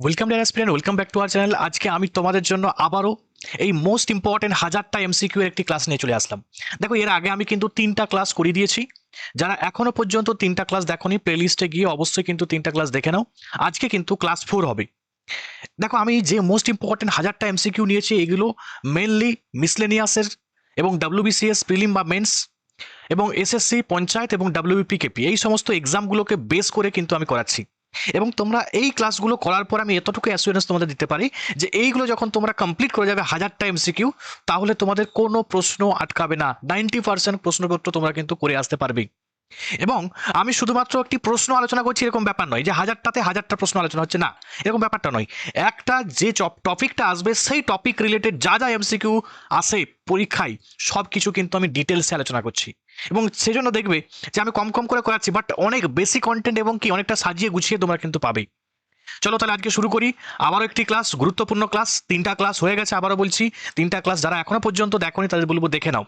Welcome deer aspirant, welcome back to our channel. আজকে আমি তোমাদের জন্য আবারও এই মোস্ট ইম্পর্টেন্ট 1000টা এমসিকিউ এর একটি ক্লাস নিয়ে চলে আসলাম। দেখো, এর আগে আমি কিন্তু 3টা ক্লাস করিয়ে দিয়েছি। যারা এখনো পর্যন্ত 3টা ক্লাস দেখোনি, প্লেলিস্টে গিয়ে অবশ্যই কিন্তু 3টা ক্লাস দেখে নাও। আজকে কিন্তু ক্লাস 4 হবে। দেখো, আমি যে মোস্ট ইম্পর্টেন্ট 1000টা এমসিকিউ নিয়েছি, এগুলো মেনলি মিসলেনিয়াসের এবং ডাব্লিউবিসিএস প্রিলিম বা মেন্স এবং এসএসসি পঞ্চায়েত এবং ডাব্লিউবিপিকেপি এই সমস্ত এক্সামগুলোকে বেস করে কিন্তু আমি করাচ্ছি। এবং তোমরা এই ক্লাসগুলো করার পর আমি এতটুকু অ্যাসুরেন্স তোমাদের দিতে পারি যে এইগুলো যখন তোমরা কমপ্লিট করে যাবে 1000টা এমসিকিউ, তাহলে তোমাদের কোনো প্রশ্ন আটকাবে না। 90% প্রশ্নপত্র তোমরা কিন্তু করে আসতে পারবে। এবং আমি শুধুমাত্র একটি প্রশ্ন আলোচনা করছি এরকম ব্যাপার নয় যে 1000টা প্রশ্ন আলোচনা হচ্ছে, না, এরকম ব্যাপারটা নয়। একটা যে টপিকটা আসবে সেই টপিক রিলেটেড যা যা এমসিকিউ আসে পরীক্ষায়, সব কিছু কিন্তু আমি ডিটেলসে আলোচনা করছি। এবং সেজন্য দেখবে যে আমি কম কম করে করাচ্ছি, বাট অনেক বেশি কন্টেন্ট এবং কি অনেকটা সাজিয়ে গুছিয়ে তোমরা কিন্তু পাবে। চলো তাহলে আজকে শুরু করি। আবারও একটি ক্লাস, গুরুত্বপূর্ণ ক্লাস। 3টা ক্লাস হয়ে গেছে, আবারও বলছি 3টা ক্লাস যারা এখনো পর্যন্ত দেখোনি তাদের বলবো দেখে নাও।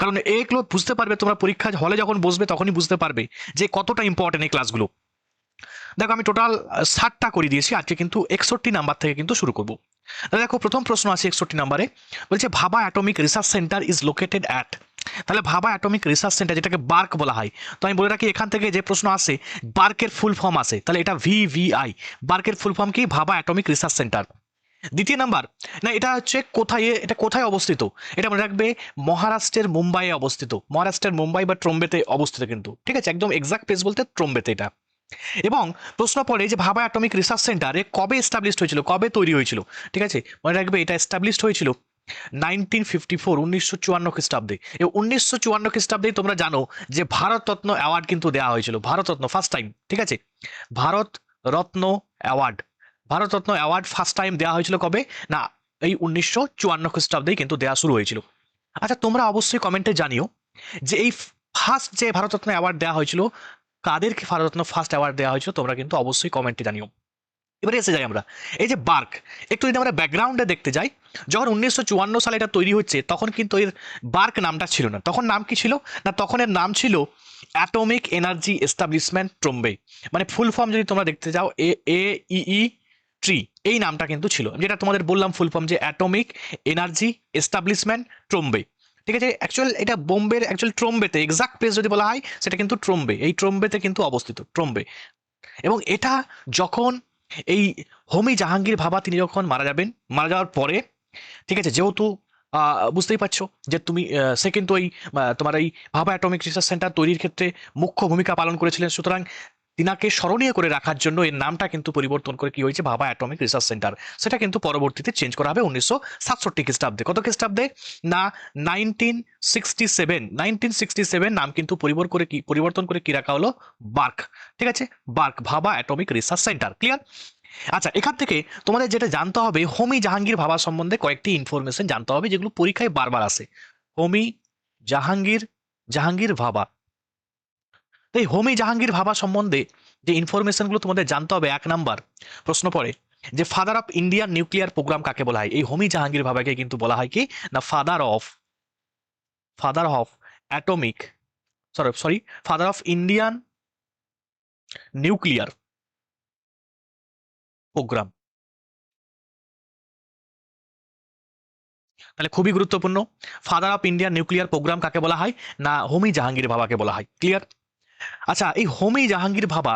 কারণ এইগুলো বুঝতে পারবে তোমরা পরীক্ষা হলে যখন বসবে তখনই বুঝতে পারবে যে কতটা ইম্পর্টেন্ট এই ক্লাসগুলো। দেখো, আমি টোটাল 60টা করে দিয়েছি, আজকে কিন্তু 61 নাম্বার থেকে কিন্তু শুরু করবো। দেখো, প্রথম প্রশ্ন আছে 61 নাম্বারে, বলছে ভাবা atomic research centre is located at. তাহলে ভাবা অ্যাটমিক রিসার্চ সেন্টার, যেটাকে বার্ক বলা হয়, তো আমি বলে রাখি এখান থেকে যে প্রশ্ন আসে বার্কের ফুল ফর্ম আসে, তাহলে এটা ভিভিআই। বার্কের ফুল ফর্ম কি? ভাবা অ্যাটমিক রিসার্চ সেন্টার। দ্বিতীয় নাম্বার, না, এটা হচ্ছে কোথায়, এটা কোথায় অবস্থিত? এটা মনে রাখবে মহারাষ্ট্রের মুম্বাইয়ে অবস্থিত। মহারাষ্ট্রের মুম্বাই বা ট্রম্বেতে অবস্থিত কিন্তু, ঠিক আছে? একদম এক্সাক্ট প্লেস বলতে ট্রম্বেতে এটা। এবং প্রশ্ন পড়ে যে ভাবা অ্যাটমিক রিসার্চ সেন্টারে কবে এস্টাবলিশড হয়েছিল, কবে তৈরি হয়েছিল? ঠিক আছে, মনে রাখবে এটা এস্টাবলিশড হয়েছিল 1954, 1954 খ্রিস্টাব্দে। এবং 1954 খ্রিস্টাব্দেই তোমরা জানো যে ভারতরত্ন অ্যাওয়ার্ড কিন্তু দেওয়া হয়েছিল। ভারতরত্ন ফার্স্ট টাইম, ঠিক আছে? Bharat Ratna award, Bharat Ratna award first time দেওয়া হয়েছিল কবে? না, এই 1954 খ্রিস্টাব্দেই কিন্তু দেওয়া শুরু হয়েছিল। আচ্ছা, তোমরা অবশ্যই কমেন্টে জানিও যে এই ফার্স্ট যে ভারতরত্ন অ্যাওয়ার্ড দেওয়া হয়েছিল, কাদেরকে ভারতরত্ন ফার্স্ট অ্যাওয়ার্ড দেওয়া হয়েছিল, তোমরা কিন্তু অবশ্যই কমেন্টে জানিও। এবারে এসে যাই আমরা এই যে বার্ক, একটু যদি আমরা ব্যাকগ্রাউন্ডে দেখতে যাই, যখন 1954 সালে এটা তৈরি হচ্ছে তখন কিন্তু এর বার্ক নামটা ছিল না। তখন নাম কি ছিল? না, তখন এর নাম ছিল অ্যাটমিক এনার্জি এস্টাবলিশমেন্ট ট্রম্বে। মানে ফুল ফর্ম যদি তোমরা দেখতে যাও, এ ট্রি, এই নামটা কিন্তু ছিল, যেটা তোমাদের বললাম ফুল ফর্ম, যে অ্যাটমিক এনার্জি এস্টাবলিশমেন্ট ট্রম্বে। ঠিক আছে, অ্যাকচুয়াল এটা বোম্বের অ্যাকচুয়াল ট্রম্বেতে, এক্সাক্ট প্লেস যদি বলা হয় সেটা কিন্তু ট্রম্বে, এই ট্রম্বেতে কিন্তু অবস্থিত, ট্রম্বে। এবং এটা যখন এই হোমি জাহাঙ্গীর ভাবা তিনি যখন মারা যাবেন, মারা যাওয়ার পরে, ঠিক আছে, যেহেতু বুঝতেই পারছো যে তুমি সে কিন্তু এই তোমার এই ভাবা অ্যাটমিক রিসার্চ সেন্টার তৈরির ক্ষেত্রে মুখ্য ভূমিকা পালন করেছিলেন। সুতরাং তিনাকে স্মরণীয় করে রাখার জন্য এর নামটা কিন্তু পরিবর্তন করে কি হয়েছে, ভাবা অ্যাটমিক রিসার্চ সেন্টার। সেটা কিন্তু পরবর্তীতে চেঞ্জ করা হবে 1967 খ্রিস্টাব্দে। কত খ্রিস্টাব্দে? না, 1967। 1967 নাম কিন্তু পরিবর্তন করে কি রাখা হলো? বার্ক। ঠিক আছে, বার্ক, ভাবা অ্যাটমিক রিসার্চ সেন্টার। ক্লিয়ার? আচ্ছা, এখান থেকে তোমাদের যেটা জানতে হবে, হোমি জাহাঙ্গীর ভাবা সম্বন্ধে কয়েকটি ইনফরমেশন জানতে হবে যেগুলো পরীক্ষায় বারবার আসে। হোমি জাহাঙ্গীর, জাহাঙ্গীর ভাবা। তো এই হোমি জাহাঙ্গীর ভাবা সম্বন্ধে যে ইনফরমেশনগুলো তোমাদের জানতে হবে, 1 নাম্বার প্রশ্ন পড়ে যে father of Indian nuclear programme কাকে বলা হয়? এই হোমি জাহাঙ্গীর ভাবাকে কিন্তু বলা হয় কি না, father of atomic, sorry, father of Indian nuclear programme. তাহলে খুবই গুরুত্বপূর্ণ, father of Indian nuclear programme কাকে বলা হয়? না, হোমি জাহাঙ্গীর ভাবাকে বলা হয়। ক্লিয়ার? আচ্ছা, এই হোমি জাহাঙ্গীর ভাবা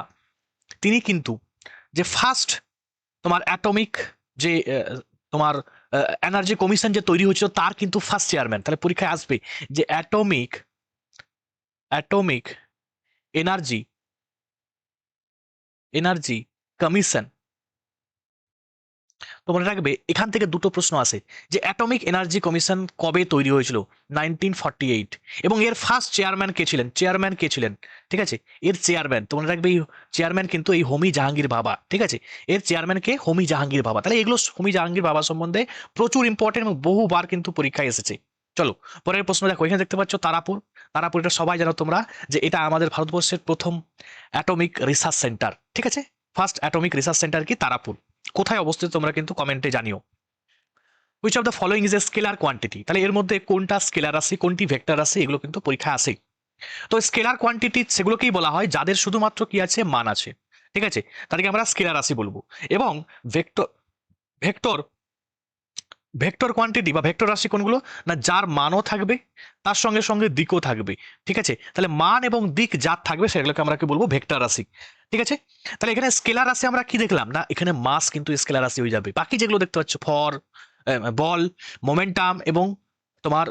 তিনি কিন্তু যে ফার্স্ট তোমার অ্যাটমিক যে তোমার এনার্জি কমিশন যে তৈরি হয়েছিল তার কিন্তু ফার্স্ট চেয়ারম্যান। তাহলে পরীক্ষায় আসবে যে atomic atomic energy energy commission. তো মনে রাখবে এখান থেকে দুটো প্রশ্ন আসে যে অ্যাটমিক এনার্জি কমিশন কবে তৈরি হয়েছিল? 1948। এবং এর ফার্স্ট চেয়ারম্যান কে ছিলেন? চেয়ারম্যান কে ছিলেন? ঠিক আছে, এর চেয়ারম্যান, তো মনে রাখবে এই চেয়ারম্যান কিন্তু এই হোমি জাহাঙ্গীর ভাবা। ঠিক আছে, এর চেয়ারম্যান কে? হোমি জাহাঙ্গীর ভাবা। তাহলে এগুলো হোমি জাহাঙ্গীর ভাবা সম্বন্ধে প্রচুর ইম্পর্টেন্ট এবং বহুবার কিন্তু পরীক্ষায় এসেছে। চলো পরের প্রশ্ন দেখো, এখানে দেখতে পাচ্ছ তারাপুর। তারাপুর, এটা সবাই জানো তোমরা যে এটা আমাদের ভারতবর্ষের প্রথম অ্যাটমিক রিসার্চ সেন্টার। ঠিক আছে, ফার্স্ট অ্যাটমিক রিসার্চ সেন্টার কি? তারাপুর। কোথায় অবস্থিত তোমরা কিন্তু কমেন্টে জানিও। Which of the following is A scalar quantity? তাহলে এর মধ্যে কোনটা স্কেলার রাশি, কোনটি ভেক্টর রাশি, এগুলো কিন্তু পরীক্ষা আসে। তো স্কেলার কোয়ান্টিটি সেগুলোকেই বলা হয় যাদের শুধুমাত্র কি আছে? মান আছে। ঠিক আছে, তাদেরকে আমরা স্কেলার রাশি বলবো। এবং ভেক্টর ভেক্টর ভেক্টর কোয়ান্টিটি বা ভেক্টর রাশি কোনগুলো, না যার মানও থাকবে তার সঙ্গে সঙ্গে দিকও থাকবে। ঠিক আছে, তাহলে মান এবং দিক যার থাকবে সেগুলোকে আমরা কি বলবো, ভেক্টর রাশি। ঠিক আছে, তাহলে এখানে স্কেলার রাশি আমরা কি দেখলাম, না এখানে মাস কিন্তু স্কেলার রাশি হয়ে যাবে। বাকি যেগুলো দেখতে পাচ্ছ ফর, বল, মোমেন্টাম এবং তোমার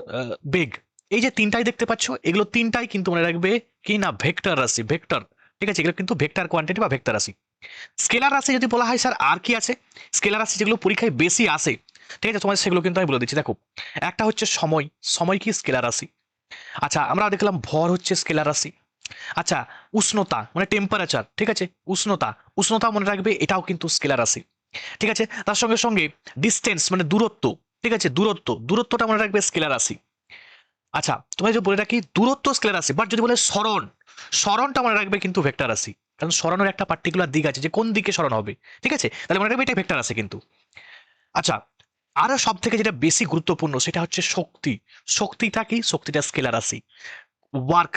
বেগ, এই যে তিনটাই দেখতে পাচ্ছ, এগুলো তিনটাই কিন্তু মনে রাখবে কি না, ভেক্টর রাশি, ভেক্টর। ঠিক আছে, এগুলো কিন্তু ভেক্টর কোয়ান্টিটি বা ভেক্টর রাশি। স্কেলার রাশি যদি বলা হয় স্যার আর কি আছে, স্কেলার রাশি যেগুলো পরীক্ষায় বেশি আসে, ঠিক আছে, তোমার সেগুলো কিন্তু আমি বলে দিচ্ছি। দেখো, একটা হচ্ছে সময়, সময় কি স্কেলার রাশি। আচ্ছা, আমরা দেখলাম ভর হচ্ছে স্কেলার রাশি। আচ্ছা, উষ্ণতা মানে টেম্পারেচার, ঠিক আছে, উষ্ণতা, উষ্ণতা মনে রাখবে এটাও কিন্তু স্কেলার রাশি। ঠিক আছে, তার সঙ্গে সঙ্গে ডিস্টেন্স মানে দূরত্ব, ঠিক আছে, দূরত্ব, দূরত্বটা মনে রাখবে স্কেলার রাশি। আচ্ছা, তোমায় যদি বলে রাখি দূরত্ব স্কেলার রাশি, বাট যদি বলে সরণ, সরণটা মনে রাখবে কিন্তু ভেক্টর রাশি, কারণ সরণের একটা পার্টিকুলার দিক আছে যে কোন দিকে সরণ হবে। ঠিক আছে, তাহলে মনে রাখবে এটা ভেক্টর রাশি কিন্তু। আচ্ছা, আরো সব থেকে যেটা বেশি গুরুত্বপূর্ণ সেটা হচ্ছে শক্তি। শক্তিটা কি, শক্তিটা স্কেলার রাশি। ওয়ার্ক,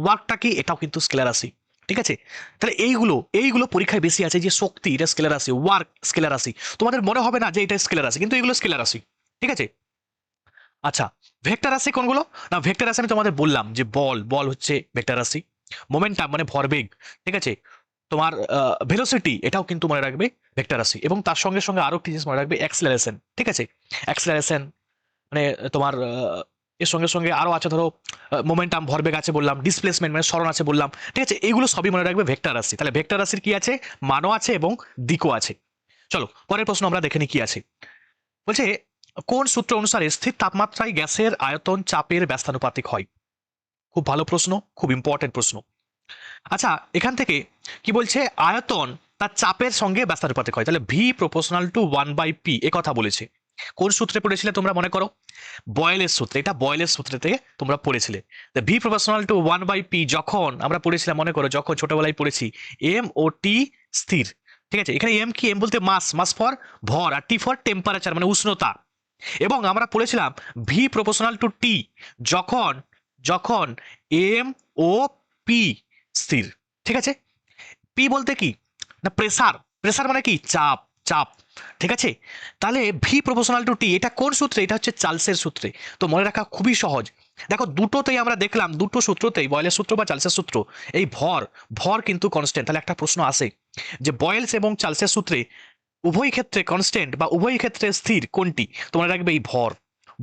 ওয়ার্কটা কি, এটাও কিন্তু স্কেলার রাশি। ঠিক আছে, তাহলে এইগুলো এইগুলো পরীক্ষায় বেশি আছে, যে শক্তি এটা স্কেলার রাশি, ওয়ার্ক স্কেলার রাশি। তোমাদের মনে হবে না যে এটা স্কেলার রাশি, কিন্তু এগুলো স্কেলার রাশি। ঠিক আছে, আচ্ছা, ভেক্টর রাশি কোনগুলো, না ভেক্টর রাশি আমি তোমাদের বললাম যে বল, বল হচ্ছে ভেক্টর রাশি। মোমেন্টাম মানে ভরবেগ, ঠিক আছে, তোমার ভেলোসিটি এটাও কিন্তু মনে রাখবে ভেক্টর রাশি। এবং তার সঙ্গে সঙ্গে আরো একটি জিনিস মনে রাখবে, অ্যাক্সেলারেশন। ঠিক আছে, অ্যাক্সেলারেশন মানে তোমার এর সঙ্গে সঙ্গে আরো আছে, ধরো মোমেন্টাম ভরবেগ আছে বললাম, ডিসপ্লেসমেন্ট মানে সরণ আছে বললাম। ঠিক আছে, এগুলো সবই মনে রাখবে ভেক্টর রাশি। তাহলে ভেক্টর রাশির কি আছে, মানও আছে এবং দিকও আছে। চলো পরের প্রশ্ন আমরা দেখে নিই কি আছে। বলছে কোন সূত্র অনুসারে স্থির তাপমাত্রায় গ্যাসের আয়তন চাপের ব্যস্তানুপাতিক হয়। খুব ভালো প্রশ্ন, খুব ইম্পর্টেন্ট প্রশ্ন। আচ্ছা, এখান থেকে কি বলছে, আয়তন তার চাপের সঙ্গে ব্যস্তানুপাতিক হয়, তাহলে ভি প্রপোর্শনাল টু 1/p এ কথা বলেছে। কোন সূত্রে পড়েছিলে তোমরা মনে করো, বয়েলের সূত্রে, এটা বয়েলের সূত্রে থেকে তোমরা পড়েছিলে। ভি প্রপোর্শনাল টু 1/p যখন আমরা পড়েছিলাম মনে করো, যখন ছোটবেলায় পড়েছি এম ও টি স্থির। ঠিক আছে, এখানে এম কি, এম বলতে মাস, মাস ফর ভর, আর টি ফর টেম্পারেচার মানে উষ্ণতা। এবং আমরা পড়েছিলাম ভি প্রপোর্শনাল টু টি যখন, যখন এম ও পি স্থির। ঠিক আছে, পি বলতে কি, না প্রেসার, প্রেসার মানে কি চাপ, চাপ। ঠিক আছে, তাহলে ভি প্রপোর্শনাল টু টি এটা কোন সূত্রে, এটা হচ্ছে চার্লসের সূত্রে। তো মনে রাখা খুবই সহজ। দেখো দুটোতেই আমরা দেখলাম, দুটো সূত্রতেই, বয়েলের সূত্র বা চার্লসের সূত্র, এই ভর, ভর কিন্তু কনস্ট্যান্ট। তাহলে একটা প্রশ্ন আসে যে বয়েলস এবং চার্লসের সূত্রে উভয় ক্ষেত্রে কনস্ট্যান্ট বা উভয় ক্ষেত্রে স্থির কোনটি, তোমরা রাখবে এই ভর।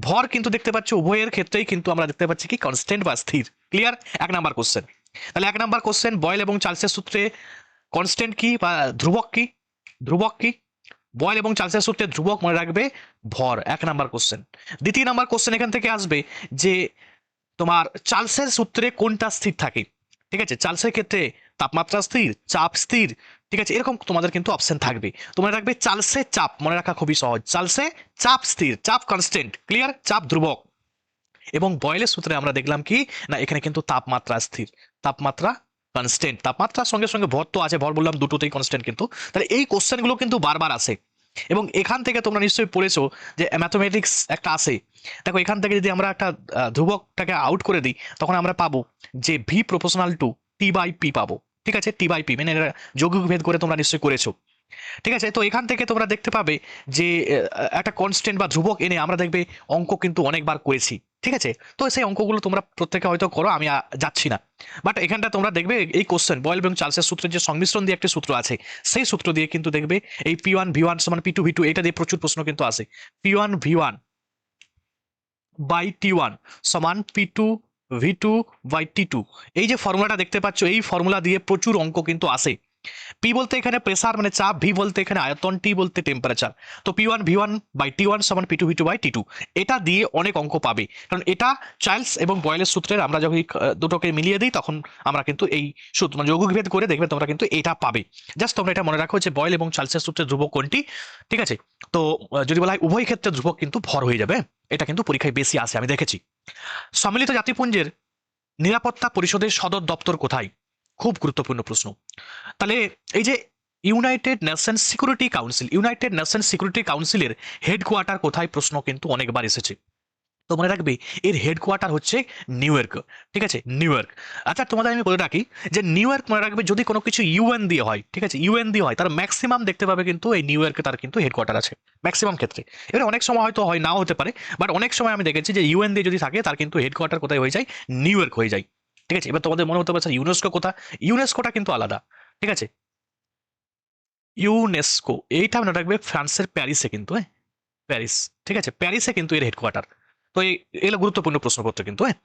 ভর কিন্তু দেখতে পাচ্ছ উভয়ের ক্ষেত্রেই কিন্তু আমরা দেখতে পাচ্ছি কি কনস্ট্যান্ট বা স্থির। Clear, 1 number question. তাহলে 1 নাম্বার কোশ্চেন, বয়েল এবং চার্লসের সূত্রে কনস্ট্যান্ট কি বা ধ্রুবক কি, ধ্রুবক কি, বয়েল এবং চার্লসের সূত্রে ধ্রুবক মনে রাখবে ভর। 1 নাম্বার কোশ্চেন। দ্বিতীয় নাম্বার কোশ্চেন এখান থেকে আসবে যে তোমার চার্লসের সূত্রে কোনটা স্থির থাকে। ঠিক আছে, চার্লসের ক্ষেত্রে তাপমাত্রা স্থির, চাপ স্থির। ঠিক আছে, এরকম তোমাদের কিন্তু অপশন থাকবে। তোমরা রাখবে চার্লসে চাপ, মনে রাখা খুবই সহজ, চার্লসে চাপ স্থির, চাপ কনস্ট্যান্ট। ক্লিয়ার, চাপ ধ্রুবক। এবং বয়েলের সূত্রে আমরা দেখলাম কি, না এখানে কিন্তু তাপমাত্রা স্থির, তাপমাত্রা কনস্ট্যান্ট। তাপমাত্রার সঙ্গে সঙ্গে ভর তো আছে, ভর বললাম দুটোতেই কনস্ট্যান্ট কিন্তু। তাহলে এই কোশ্চেনগুলো কিন্তু বারবার আসে। এবং এখান থেকে তোমরা নিশ্চয়ই পড়েছো যে ম্যাথমেটিক্স একটা আসে। দেখো এখান থেকে যদি আমরা একটা ধ্রুবকটাকে আউট করে দিই, তখন আমরা পাবো যে ভি প্রপোর্শনাল টু টি/পি পাবো। ঠিক আছে, টি/পি মানে যৌগিক ভেদ করে তোমরা নিশ্চয়ই করেছো। ঠিক আছে, তো এখান থেকে তোমরা দেখতে পাবে যে একটা কনস্ট্যান্ট বা ধ্রুবক এনে আমরা দেখবে অঙ্ক কিন্তু অনেকবার করেছি। ঠিক আছে, তো সেই অঙ্কগুলো তোমরা প্রত্যেকে হয়তো করো, আমি যাচ্ছি না। বাট এখানটা তোমরা দেখবে এই কোশ্চেন বয়েল এবং চার্লসের সূত্রের যে সংমিশ্রণ দিয়ে একটি সূত্র আছে, সেই সূত্র দিয়ে কিন্তু দেখবে এই P1 V1 সমান P2 V2 এটা দিয়ে প্রচুর প্রশ্ন কিন্তু আসে। P1 V1 বাই T1 সমান P2 V2 বাই T2, এই যে ফর্মুলাটা দেখতে পাচ্ছ, এই ফর্মুলা দিয়ে প্রচুর অঙ্ক কিন্তু আসে। পি বলতে এখানে প্রেসার মানে চাপ, ভি বলতে এখানে আয়তন, টি বলতে টেম্পারেচার। তো P1 V1/T1 সমান P2 V2/T2, এটা দিয়ে অনেক অঙ্ক পাবে। কারণ এটা চার্লস এবং বয়েলের সূত্রের আমরা যখন দুটোকে মিলিয়ে দিই, তখন আমরা কিন্তু এই সূত্র মানে যৌগিক ভেদ করে দেখবে তোমরা কিন্তু এটা পাবে। জাস্ট তোমরা এটা মনে রাখো যে বয়েল এবং চার্লসের সূত্রের ধ্রুবক কোনটি। ঠিক আছে, তো যদি বলা হয় উভয় ক্ষেত্রে ধ্রুবক কিন্তু ভর হয়ে যাবে। এটা কিন্তু পরীক্ষায় বেশি আসে, আমি দেখেছি। সম্মিলিত জাতিপুঞ্জের নিরাপত্তা পরিষদের সদর দপ্তর কোথায়, খুব গুরুত্বপূর্ণ প্রশ্ন। তাহলে এই যে United Nations security council, United Nations security কাউন্সিলের হেডকোয়ার্টার কোথায়, প্রশ্ন কিন্তু অনেকবার এসেছে। তো মনে রাখবে এর হেডকোয়ার্টার হচ্ছে নিউ ইয়র্ক। ঠিক আছে, নিউ ইয়র্ক। আচ্ছা তোমাদের আমি বলে রাখি যে নিউ ইয়র্ক মনে রাখবে যদি কোনো কিছু ইউএন দিয়ে হয়, ঠিক আছে, ইউএন দিয়ে হয়, তার ম্যাক্সিমাম দেখতে পাবে কিন্তু এই নিউ ইয়র্কে তার কিন্তু হেডকোয়ার্টার আছে ম্যাক্সিমাম ক্ষেত্রে। এবারে অনেক সময় হয়তো হয় নাও হতে পারে, বাট অনেক সময় আমি দেখেছি যে ইউএন দিয়ে যদি থাকে তার কিন্তু হেডকোয়ার্টার কোথায় হয়ে যায়, নিউ ইয়র্ক হয়ে যায়। ঠিক আছে, এবার তোমাদের মনে হতে পারে ইউনেস্কো কোথা, ইউনেস্কোটা কিন্তু আলাদা। ঠিক আছে, ইউনেস্কো এইটা মনে রাখবে ফ্রান্সের প্যারিসে কিন্তু, হ্যাঁ, প্যারিস। ঠিক আছে, প্যারিসে কিন্তু এর হেডকোয়ার্টার। তো এগুলো গুরুত্বপূর্ণ প্রশ্নপত্র কিন্তু, হ্যাঁ।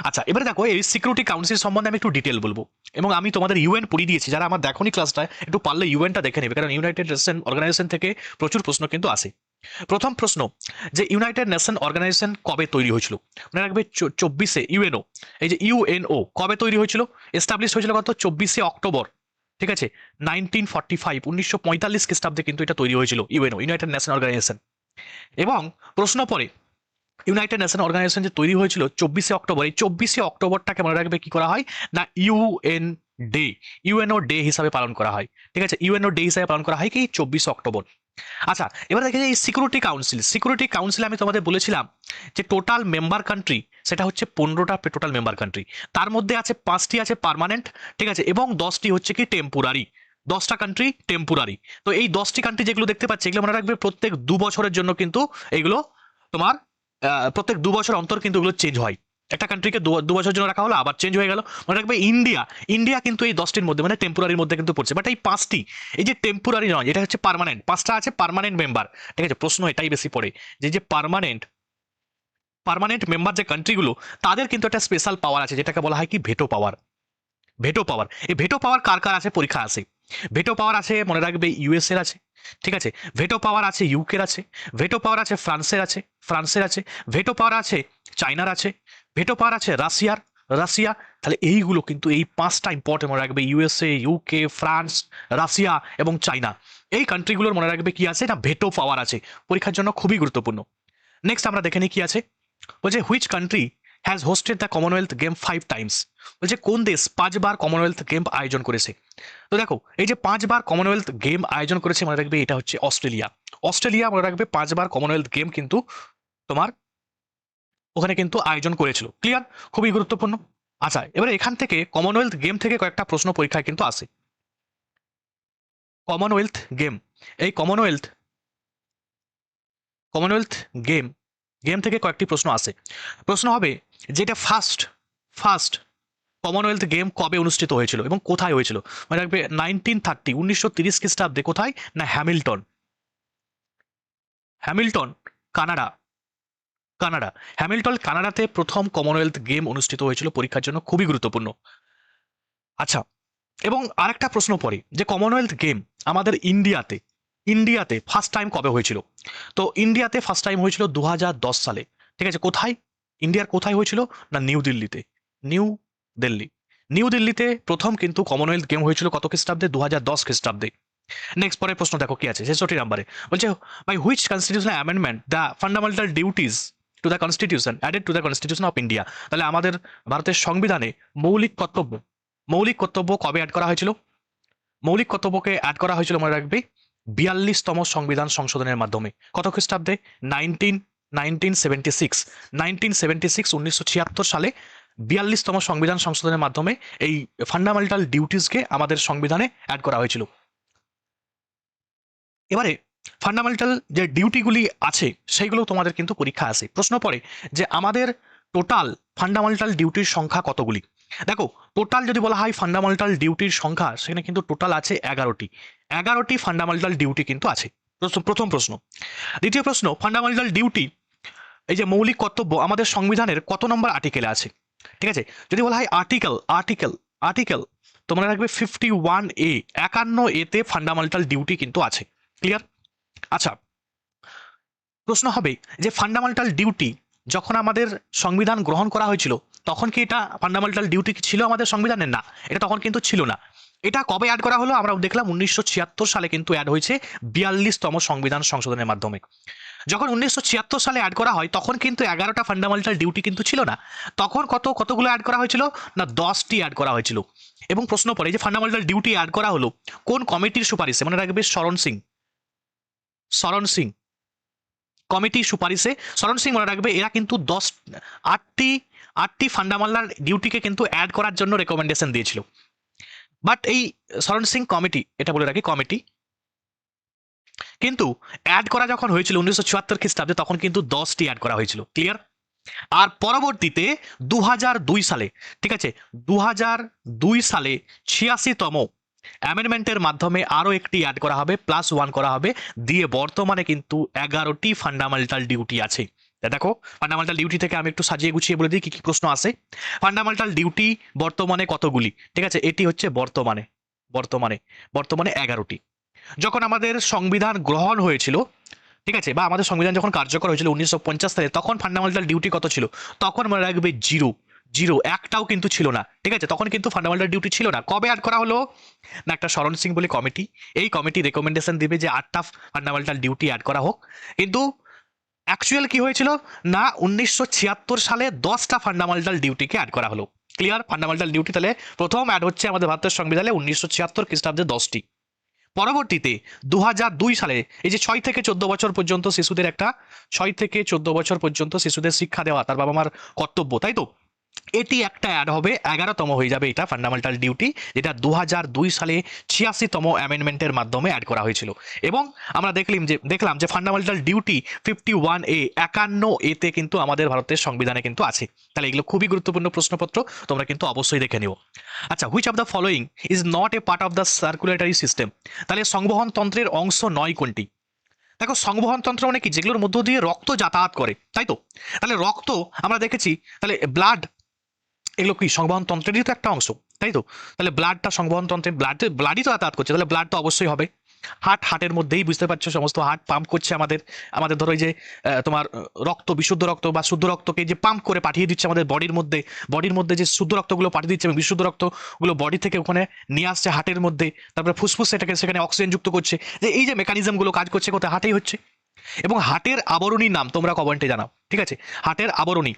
আচ্ছা এবারে দেখো এই সিকিউরিটি কাউন্সিল সম্বন্ধে আমি একটু ডিটেল বলবো, এবং আমি তোমাদের ইউএন পড়িয়ে দিয়েছি, যারা আমার দেখোনি ক্লাসটা একটু পারলে ইউএনটা দেখে নেবে, কারণ ইউনাইটেড নেশন অর্গানাইজেশন থেকে প্রচুর প্রশ্ন কিন্তু আসে। প্রথম প্রশ্ন, যে ইউনাইটেড নেশন অর্গানাইজেশন কবে তৈরি হয়েছিল? মনে রাখবে 24 ইউএনও, এই যে ইউএনও কবে তৈরি হয়েছিল? এস্টাবলিশ হয়েছিল কত? 24 অক্টোবর। ঠিক আছে, 1945, 1945 খ্রিস্টাব্দে কিন্তু এটা তৈরি হয়েছিল, ইউএনও, ইউনাইটেড নেশন অর্গানাইজেশন। এবং প্রশ্ন পড়ে ইউনাইটেড নেশন অর্গানাইজেশন যে তৈরি হয়েছিল 24 অক্টোবর, এই 24 অক্টোবরটাকে মনে রাখবে কি করা হয় না ইউএন ডে, ইউএনও ডে হিসাবে পালন করা হয়। ঠিক আছে, ইউএনও ডে হিসাবে পালন করা হয় কি 24 অক্টোবর। আচ্ছা এবার দেখে যে এই সিকিউরিটি কাউন্সিল, সিকিউরিটি কাউন্সিল আমি তোমাদের বলেছিলাম যে টোটাল মেম্বার কান্ট্রি সেটা হচ্ছে 15টা টোটাল মেম্বার কান্ট্রি, তার মধ্যে আছে 5টি আছে পার্মানেন্ট, ঠিক আছে, এবং 10টি হচ্ছে কি টেম্পোরারি, 10টা কান্ট্রি টেম্পোরারি। তো এই 10টি কান্ট্রি যেগুলো দেখতে পাচ্ছি এগুলো মনে রাখবে প্রত্যেক 2 বছরের জন্য কিন্তু এগুলো তোমার প্রত্যেক 2 বছর অন্তর কিন্তু এগুলো চেঞ্জ হয়। একটা কান্ট্রিকে 2 বছরের জন্য রাখা হলো, আবার চেঞ্জ হয়ে গেল। মনে রাখবে ইন্ডিয়া, ইন্ডিয়া কিন্তু এই 10টির মধ্যে মানে টেম্পোরারির মধ্যে কিন্তু পড়ছে, বাট এই 5টি এই যে টেম্পোরারি নয়, এটা হচ্ছে পার্মানেন্ট, 5টা আছে পার্মানেন্ট মেম্বার। ঠিক আছে, প্রশ্ন এটাই বেশি পড়ে যে যে পার্মানেন্ট, পার্মানেন্ট মেম্বার যে কান্ট্রিগুলো তাদের কিন্তু একটা স্পেশাল পাওয়ার আছে, যেটাকে বলা হয় কি ভেটো পাওয়ার। ভেটো পাওয়ার, এই ভেটো পাওয়ার কার কার আছে পরীক্ষা আছে? ভেটো পাওয়ার আছে মনে রাখবে ইউএস এর আছে। ঠিক আছে, ভেটো পাওয়ার আছে ইউকের আছে, ভেটো পাওয়ার আছে ফ্রান্সের আছে, ফ্রান্সের আছে, ভেটো পাওয়ার আছে চায়নার আছে, ভেটো পাওয়ার আছে রাশিয়ার, রাশিয়া। তাহলে এইগুলো কিন্তু এই 5টা ইম্পর্টেন্ট মনে রাখবে, ইউএসএ, ইউকে, ফ্রান্স, রাশিয়া এবং চায়না। এই কান্ট্রিগুলোর মনে রাখবে কি আছে না ভেটো পাওয়ার আছে, পরীক্ষার জন্য খুবই গুরুত্বপূর্ণ। নেক্সট আমরা দেখে নিই কি আছে। বলছে which country has hosted the Commonwealth game 5 Times? বলছে কোন দেশ 5বার কমনওয়েলথ গেম আয়োজন করেছে? তো দেখো এই যে 5বার কমনওয়েলথ গেম আয়োজন করেছে মনে রাখবে এটা হচ্ছে অস্ট্রেলিয়া। অস্ট্রেলিয়া মনে রাখবে 5বার কমনওয়েলথ গেম কিন্তু তোমার ওখানে কিন্তু আয়োজন করেছিল। ক্লিয়ার, খুবই গুরুত্বপূর্ণ। আচ্ছা এবারে এখান থেকে কমনওয়েলথ গেম থেকে কয়েকটা প্রশ্ন পরীক্ষায় কিন্তু আসে। কমনওয়েলথ গেম, এই কমনওয়েলথ, কমনওয়েলথ গেম, গেম থেকে কয়েকটি প্রশ্ন আসে। প্রশ্ন হবে যেটা ফার্স্ট, ফার্স্ট কমনওয়েলথ গেম কবে অনুষ্ঠিত হয়েছিল এবং কোথায় হয়েছিল? মনে রাখবে 1930, 1930 খ্রিস্টাব্দে। কোথায় না Hamilton, Hamilton Canada, Canada, Hamilton কানাডাতে প্রথম কমনওয়েলথ গেম অনুষ্ঠিত হয়েছিল, পরীক্ষার জন্য খুবই গুরুত্বপূর্ণ। আচ্ছা এবং আরেকটা প্রশ্ন পড়ে যে কমনওয়েলথ গেম আমাদের ইন্ডিয়াতে, ইন্ডিয়াতে ফার্স্ট টাইম কবে হয়েছিল? তো ইন্ডিয়াতে ফার্স্ট টাইম হয়েছিল 2010 সালে। ঠিক আছে, কোথায়? ইন্ডিয়ার কোথায় হয়েছিল না নিউ দিল্লিতে, নিউ দিল্লি, নিউ দিল্লিতে প্রথম কিন্তু কমনওয়েলথ গেম হয়েছিল কত খ্রিস্টাব্দে? 2010 খ্রিস্টাব্দে। নেক্সট পরের প্রশ্ন দেখো কি আছে 66 নম্বরে। বলছে by which constitutional amendment the fundamental duties to the constitution added to the constitution of India? তাহলে আমাদের ভারতের সংবিধানে মৌলিক কর্তব্য, মৌলিক কর্তব্য কবে অ্যাড করা হয়েছিল? মৌলিক কর্তব্যকে অ্যাড করা হয়েছিল মনে রাখবে 42তম সংবিধান সংশোধনের মাধ্যমে। কত খ্রিস্টাব্দে? 1976, 1976, 1976 সালে 42তম সংবিধান সংশোধনের মাধ্যমে এই ফান্ডামেন্টাল ডিউটিসকে আমাদের সংবিধানে অ্যাড করা হয়েছিল। এবারে ফান্ডামেন্টাল যে ডিউটিগুলি আছে সেইগুলো তোমাদের কিন্তু পরীক্ষা আসে। প্রশ্ন পড়ে যে আমাদের টোটাল ফান্ডামেন্টাল ডিউটির সংখ্যা কতগুলি? দেখো টোটাল যদি বলা হয় ফান্ডামেন্টাল ডিউটির সংখ্যা, সেখানে কিন্তু টোটাল আছে 11টি, 11টি ফান্ডামেন্টাল ডিউটি কিন্তু আছে। প্রথম প্রশ্ন। দ্বিতীয় প্রশ্ন, ফান্ডামেন্টাল ডিউটি এই যে মৌলিক কর্তব্য আমাদের সংবিধানের কত নম্বর আর্টিকেলে আছে? ঠিক আছে, যদি বলা হয় আর্টিকেল, আর্টিকেল, আর্টিকেল, তো মনে রাখবে 51A, 51A-তে ফান্ডামেন্টাল ডিউটি কিন্তু আছে। ক্লিয়ার? আচ্ছা প্রশ্ন হবে যে ফান্ডামেন্টাল ডিউটি যখন আমাদের সংবিধান গ্রহণ করা হয়েছিল তখন কি এটা ফান্ডামেন্টাল ডিউটি ছিল আমাদের সংবিধানের? না, এটা তখন কিন্তু ছিল না। এটা কবে অ্যাড করা হলো? আমরা দেখলাম 1976 সালে কিন্তু অ্যাড হয়েছে 42তম সংবিধান সংশোধনের মাধ্যমে। যখন 1976 সালে অ্যাড করা হয় তখন কিন্তু 11টা ফান্ডামেন্টাল ডিউটি কিন্তু ছিল না। তখন কতগুলো অ্যাড করা হয়েছিল না 10টি অ্যাড করা হয়েছিল। এবং প্রশ্ন পড়ে যে ফান্ডামেন্টাল ডিউটি অ্যাড করা হলো কোন কমিটির সুপারিশে? মনে রাখবে শরণ সিং, শরণ সিং, কমিটি সুপারিশে শরণ সিং মনে রাখবে এরা কিন্তু আটটি আটটি ফান্ডামেন্টাল ডিউটিকে কিন্তু অ্যাড করার জন্য রেকমেন্ডেশন দিয়েছিল। বাট এই শরণ সিং কমিটি, এটা বলে রাখি কমিটি, কিন্তু অ্যাড করা যখন হয়েছিল 1974 খ্রিস্টাব্দে তখন কিন্তু 10টি অ্যাড করা হয়েছিল। ক্লিয়ার? আর পরবর্তীতে 2002 সালে, ঠিক আছে, 2002 সালে 86তম অ্যামেন্ডমেন্টের মাধ্যমে আরও একটি অ্যাড করা হবে, +1 করা হবে, দিয়ে বর্তমানে কিন্তু 11টি ফান্ডামেন্টাল ডিউটি আছে। দেখো ফান্ডামেন্টাল ডিউটি থেকে আমি একটু সাজিয়ে গুছিয়ে বলে দিই কি কি প্রশ্ন আসে। ফান্ডামেন্টাল ডিউটি বর্তমানে কতগুলি? ঠিক আছে, এটি হচ্ছে বর্তমানে বর্তমানে বর্তমানে 11টি। যখন আমাদের সংবিধান গ্রহণ হয়েছিল, ঠিক আছে, বা আমাদের সংবিধান যখন কার্যকর হয়েছিল 1950 সালে, তখন ফান্ডামেন্টাল ডিউটি কত ছিল? তখন মনে রাখবে জিরো, জিরো, একটাও কিন্তু ছিল না। ঠিক আছে, তখন কিন্তু ফান্ডামেন্টাল ডিউটি ছিল না। কবে অ্যাড করা হলো? না, একটা শরণ সিং বলে কমিটি, এই কমিটি রেকমেন্ডেশন দিবে যে 8টা ফান্ডামেন্টাল ডিউটি অ্যাড করা হোক। কিন্তু অ্যাকচুয়াল কি হয়েছিল? না, 1976 সালে 10টা ফান্ডামেন্টাল ডিউটিকে অ্যাড করা হলো। ক্লিয়ার? ফান্ডামেন্টাল ডিউটি তাহলে প্রথম অ্যাড হচ্ছে আমাদের ভারতের সংবিধানে 1976 খ্রিস্টাব্দে 10টি। পরবর্তীতে 2002 সালে এই যে 6 থেকে 14 বছর পর্যন্ত শিশুদের একটা 6 থেকে 14 বছর পর্যন্ত শিশুদের শিক্ষা দেওয়া তার বাবা মার কর্তব্য, তাই তো? এটি একটা অ্যাড হবে, 11তম হয়ে যাবে এটা ফান্ডামেন্টাল ডিউটি, যেটা 2002 সালে 86তম অ্যামেন্ডমেন্টের মাধ্যমে অ্যাড করা হয়েছিল। এবং আমরা দেখলাম যে ফান্ডামেন্টাল ডিউটি 51A 51A কিন্তু আমাদের ভারতের সংবিধানে কিন্তু আছে। তাহলে এগুলো খুবই গুরুত্বপূর্ণ প্রশ্নপত্র, তোমরা কিন্তু অবশ্যই দেখে নিও। আচ্ছা, which of the following is not a part of the circulatory system? তাহলে সংবহনতন্ত্রের অংশ নয় কোনটি? দেখো সংবহনতন্ত্র মানে কি? যেগুলোর মধ্য দিয়ে রক্ত যাতায়াত করে, তাই তো? তাহলে রক্ত আমরা দেখেছি, তাহলে ব্লাড, এগুলো কি সংবহনতন্ত্রেরই তো একটা অংশ, তাই তো? তাহলে ব্লাডটা সংবহনতন্ত্রে, ব্লাডই তো যাতায়াত করছে, তাহলে ব্লাড তো অবশ্যই হবে। হার্টের মধ্যেই বুঝতে পারছো সমস্ত হার্ট পাম্প করছে আমাদের আমাদের ধরো এই যে তোমার রক্ত, বিশুদ্ধ রক্ত বা শুদ্ধ রক্তকে যে পাম্প করে পাঠিয়ে দিচ্ছে আমাদের বডির মধ্যে যে শুদ্ধ রক্তগুলো পাঠিয়ে দিচ্ছে এবং বিশুদ্ধ রক্তগুলো বডি থেকে ওখানে নিয়ে আসছে হার্টের মধ্যে, তারপরে ফুসফুস এটাকে সেখানে অক্সিজেন যুক্ত করছে। যে এই যে মেকানিজমগুলো কাজ করছে কোথায়? হার্টেই হচ্ছে। এবং হার্টের আবরণীর নাম তোমরা কমেন্টে জানাও, ঠিক আছে? হার্টের আবরণী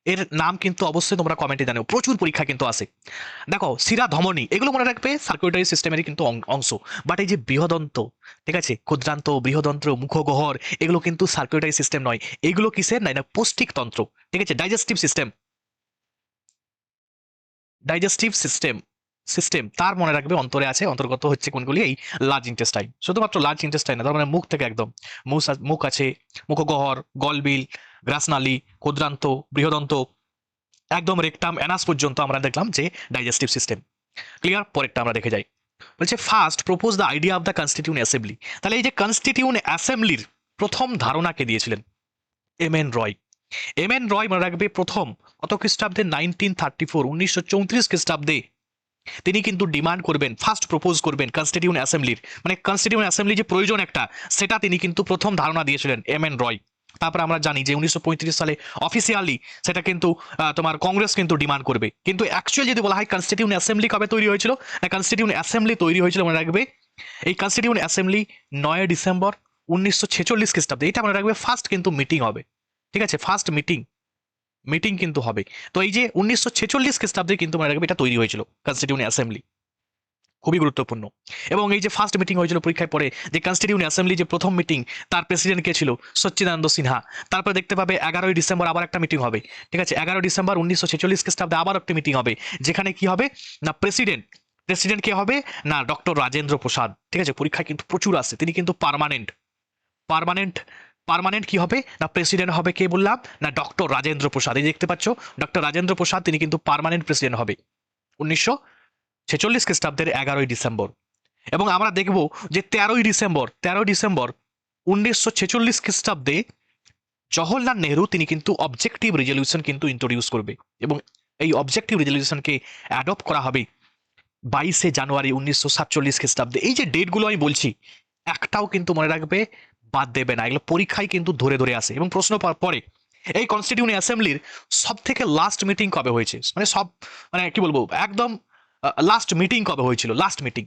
এর নাম কিন্তু অবশ্যই তোমরা কমেন্টে জানাও, প্রচুর পরীক্ষা কিন্তু আসে। দেখো শিরা ধমনী, এগুলো মনে রাখবে সার্কুলেটরি সিস্টেমেরই কিন্তু অংশ। বাট এই যে বৃহদন্ত, ঠিক আছে, ক্ষুদ্রান্ত, বৃহদন্ত্র, মুখগহ্বর, এগুলো কিন্তু সার্কুলেটরি সিস্টেম নয়। এগুলো কিসের? না, এটা পৌষ্টিক তন্ত্র, ঠিক আছে, digestive system, digestive system system তার মনে রাখবে অন্তরে আছে, অন্তর্গত হচ্ছে কোনগুলি? এই লার্জ ইন্টেস্টাইন, শুধুমাত্র লার্জ ইন্টেস্টাইন না, তার মানে মুখ থেকে একদম মুখ আছে, মুখগহ্বর, গলবিল, গ্রাসনালী, ক্ষুদ্রান্ত, বৃহদন্ত, একদম রেকটাম, অ্যানাস পর্যন্ত আমরা দেখলাম যে ডাইজেস্টিভ সিস্টেম। ক্লিয়ার? পরেরটা আমরা দেখে যাই। বলছে first propose the idea of the constituent assembly. তাহলে এই যে কনস্টিটিউন্ট অ্যাসেম্বলির প্রথম ধারণাকে দিয়েছিলেন এম এন রয়। এম এন রয় মনে রাখবে প্রথম কত খ্রিস্টাব্দে? 1934, 1934 খ্রিস্টাব্দে তিনি কিন্তু ডিমান্ড করবেন, ফার্স্ট প্রপোজ করবেন কনস্টিটিউন্ট অ্যাসেম্বলির, মানে কনস্টিটিউন্ট অ্যাসেম্বলি যে প্রয়োজন একটা, সেটা তিনি কিন্তু প্রথম ধারণা দিয়েছিলেন এম এন রয়। তারপর আমরা জানি যে 1935 সালে অফিসিয়ালি সেটা কিন্তু তোমার কংগ্রেস কিন্তু ডিমান্ড করবে। কিন্তু অ্যাকচুয়ালি যদি বলা হয় কনস্টিটিউন্ট অ্যাসেম্বলি কবে তৈরি হয়েছিল, না কনস্টিটিউন্ট অ্যাসেম্বলি তৈরি হয়েছিল মনে রাখবে এই কনস্টিটিউন্ট অ্যাসেম্বলি 9 ডিসেম্বর 1946 খ্রিস্টাব্দে। এটা মনে রাখবে ফার্স্ট কিন্তু মিটিং হবে, ঠিক আছে, ফার্স্ট মিটিং কিন্তু হবে। তো এই যে 1946 খ্রিস্টাব্দে কিন্তু মনে রাখবে এটা তৈরি হয়েছিল কনস্টিটিউন্ট অ্যাসেম্বলি, খুবই গুরুত্বপূর্ণ। এবং এই যে ফার্স্ট মিটিং হয়েছিল পরীক্ষায় পরে, যে কনস্টিটিউন্ট অ্যাসেম্বলি যে প্রথম মিটিং, তার প্রেসিডেন্ট কে ছিল? সচ্চিদানন্দ সিনহা। তারপরে দেখতে পাবে 11ই ডিসেম্বর আবার একটা মিটিং হবে, ঠিক আছে, 11 ডিসেম্বর 1946 খ্রিস্টাব্দে আবার একটা মিটিং হবে, যেখানে কি হবে না প্রেসিডেন্ট কে হবে? না ডক্টর রাজেন্দ্র প্রসাদ। ঠিক আছে, পরীক্ষায় কিন্তু প্রচুর আসে, তিনি কিন্তু পার্মানেন্ট পার্মানেন্ট কি হবে না প্রেসিডেন্ট হবে, কে বললাম? না ডক্টর রাজেন্দ্র প্রসাদ। এই দেখতে পাচ্ছ ডক্টর রাজেন্দ্র প্রসাদ, তিনি কিন্তু পার্মানেন্ট প্রেসিডেন্ট হবে 1946 খ্রিস্টাব্দের 11ই ডিসেম্বর। এবং আমরা দেখব যে 13ই ডিসেম্বর 1946 খ্রিস্টাব্দে জওহরলাল নেহরু তিনি কিন্তু অবজেক্টিভ রেজলিউশন কিন্তু ইন্ট্রোডিউস করবে, এবং এই অবজেক্টিভ রেজলিউশনকে অ্যাডপ্ট করা হবে 22শে জানুয়ারি 1947 খ্রিস্টাব্দে। এই যে ডেটগুলো আমি বলছি, একটাও কিন্তু মনে রাখবে, বাদ দেবে না, এগুলো পরীক্ষায় কিন্তু ধরে ধরে আসে এবং প্রশ্ন পড়ে। এই কনস্টিটিউন্ট অ্যাসেম্বলির সব থেকে লাস্ট মিটিং কবে হয়েছে? মানে কি বলবো, একদম লাস্ট মিটিং কবে হয়েছিল? লাস্ট মিটিং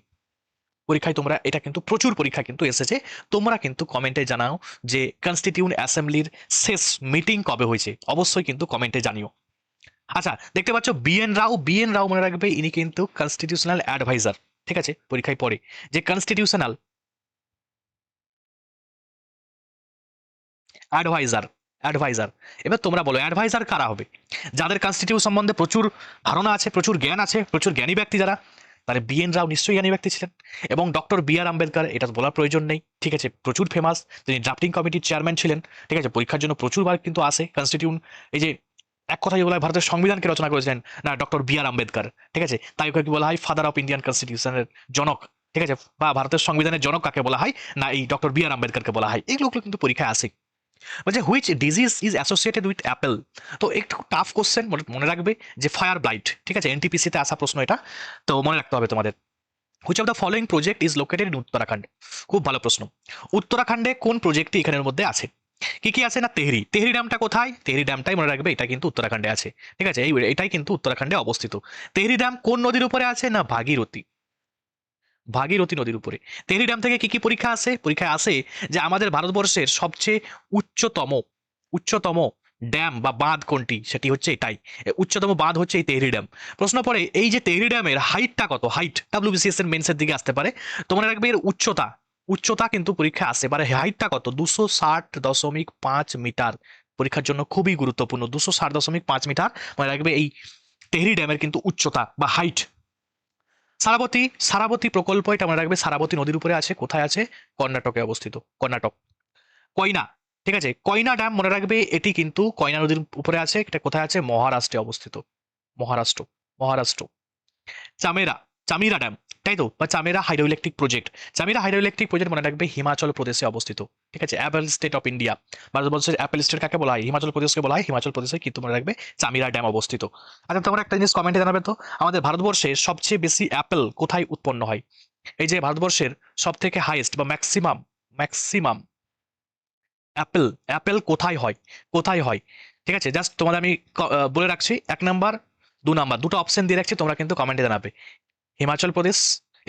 পরীক্ষায় তোমরা, এটা কিন্তু প্রচুর পরীক্ষা কিন্তু এসেছে, তোমরা কিন্তু কমেন্টে জানাও যে কনস্টিটিউন্ট অ্যাসেম্বলির শেষ মিটিং কবে হয়েছে, অবশ্যই কিন্তু কমেন্টে জানিও। আচ্ছা, দেখতে পাচ্ছ বিএন রাও মনে রাখবে ইনি কিন্তু কনস্টিটিউশনাল অ্যাডভাইজার, ঠিক আছে, পরীক্ষায় পড়ে যে কনস্টিটিউশনাল অ্যাডভাইজার, অ্যাডভাইজার। এবার তোমরা বলো অ্যাডভাইজার কারা হবে? যাদের কনস্টিটিউশন সম্বন্ধে প্রচুর ধারণা আছে, প্রচুর জ্ঞান আছে, প্রচুর জ্ঞানী ব্যক্তি যারা, তাহলে বিএন রাও নিশ্চয়ই জ্ঞানী ব্যক্তি ছিলেন। এবং ডক্টর বি আর আম্বেদকর, এটা তো বলার প্রয়োজন নেই, ঠিক আছে, প্রচুর ফেমাস, তিনি ড্রাফটিং কমিটির চেয়ারম্যান ছিলেন, ঠিক আছে, পরীক্ষার জন্য প্রচুরবার কিন্তু আসে কনস্টিটিউশন। এই যে এক কথায় বলা হয় ভারতের সংবিধানকে রচনা করেছিলেন না ডক্টর বি আর আম্বেদকর, ঠিক আছে, তাই ওকে কি বলা হয় ফাদার অফ ইন্ডিয়ান কনস্টিটিউশনের জনক, ঠিক আছে, বা ভারতের সংবিধানের জনক কাকে বলা হয় না এই ডক্টর বি আর আম্বেদকরকে বলা হয়। এগুলো কিন্তু পরীক্ষায় আসে। বলছে which disease is associated with Apple. তো একটু টাফ কোশ্চেন, মনে রাখবে যে ফায়ার ব্লাইট, ঠিক আছে, এনটিপিসিতে আসা প্রশ্ন এটা, তো মনে রাখতে হবে তোমাদের। Which of the following project is located in Uttarakhand. খুব ভালো প্রশ্ন। উত্তরাখণ্ডে কোন প্রজেক্টটি এখানের মধ্যে আছে? কি কি আছে না তেহরি, তেহরি ড্যামটা কোথায়? তেহরি ড্যামটাই মনে রাখবে, এটা কিন্তু উত্তরাখণ্ডে আছে, ঠিক আছে, এটাই কিন্তু উত্তরাখণ্ডে অবস্থিত। তেহরি ড্যাম কোন নদীর উপরে আছে না ভাগীরথী, ভাগীরথী নদীর উপরে। তেহরি ড্যাম থেকে কি কি পরীক্ষা আসে? পরীক্ষায় আসে যে আমাদের ভারতবর্ষের সবচেয়ে উচ্চতম উচ্চতম ড্যাম বা বাঁধ কোনটি, সেটি হচ্ছে এটাই, উচ্চতম বাঁধ হচ্ছে এই তেহরি ড্যাম। প্রশ্ন পড়ে এই যে তেহরি ড্যামের হাইটটা কত, হাইট ডাব্লিউবিসিএস এর মেন্সের দিকে আসতে পারে, তো মনে রাখবে এর উচ্চতা, উচ্চতা কিন্তু পরীক্ষা আসে পারে, হাইটটা কত 260.5 মিটার, পরীক্ষার জন্য খুবই গুরুত্বপূর্ণ 260.5 মিটার, মনে রাখবে এই তেহরি ড্যামের কিন্তু উচ্চতা বা হাইট। সারাবতী, সারাবতী প্রকল্প, এটা মনে রাখবে সারাবতী নদীর উপরে আছে, কোথায় আছে? কর্ণাটকে অবস্থিত, কর্ণাটক। কয়না, ঠিক আছে, কয়না ড্যাম মনে রাখবে এটি কিন্তু কয়না নদীর উপরে আছে, এটা কোথায় আছে? মহারাষ্ট্রে অবস্থিত, মহারাষ্ট্র, মহারাষ্ট্র। চামেরা, চামিরা ড্যাম, তাই তো, বা Chameera hydro electric project, Chameera hydro electric project মনে রাখবে হিমাচল প্রদেশে অবস্থিত, ঠিক আছে, অ্যাপেল স্টেট অফ ইন্ডিয়া, ভারতবর্ষের অ্যাপেল স্টেট কাকে বলা হয়? হিমাচল প্রদেশকে বলা হয়, হিমাচল প্রদেশে কিন্তু মনে রাখবে চামিরা ড্যাম অবস্থিত। আচ্ছা তোমরা একটা জিনিস কমেন্টে জানাবে তো, আমাদের ভারতবর্ষে সবচেয়ে বেশি অ্যাপেল কোথায় উৎপন্ন হয়? এই যে ভারতবর্ষের সব থেকে হাইয়েস্ট বা ম্যাক্সিমাম, ম্যাক্সিমাম অ্যাপেল, অ্যাপেল কোথায় হয়, কোথায় হয়, ঠিক আছে, জাস্ট তোমাদের আমি বলে রাখছি, 1 নাম্বার 2 নাম্বার দুটো অপশন দিয়ে রাখছি, তোমরা কিন্তু কমেন্টে জানাবে হিমাচল প্রদেশ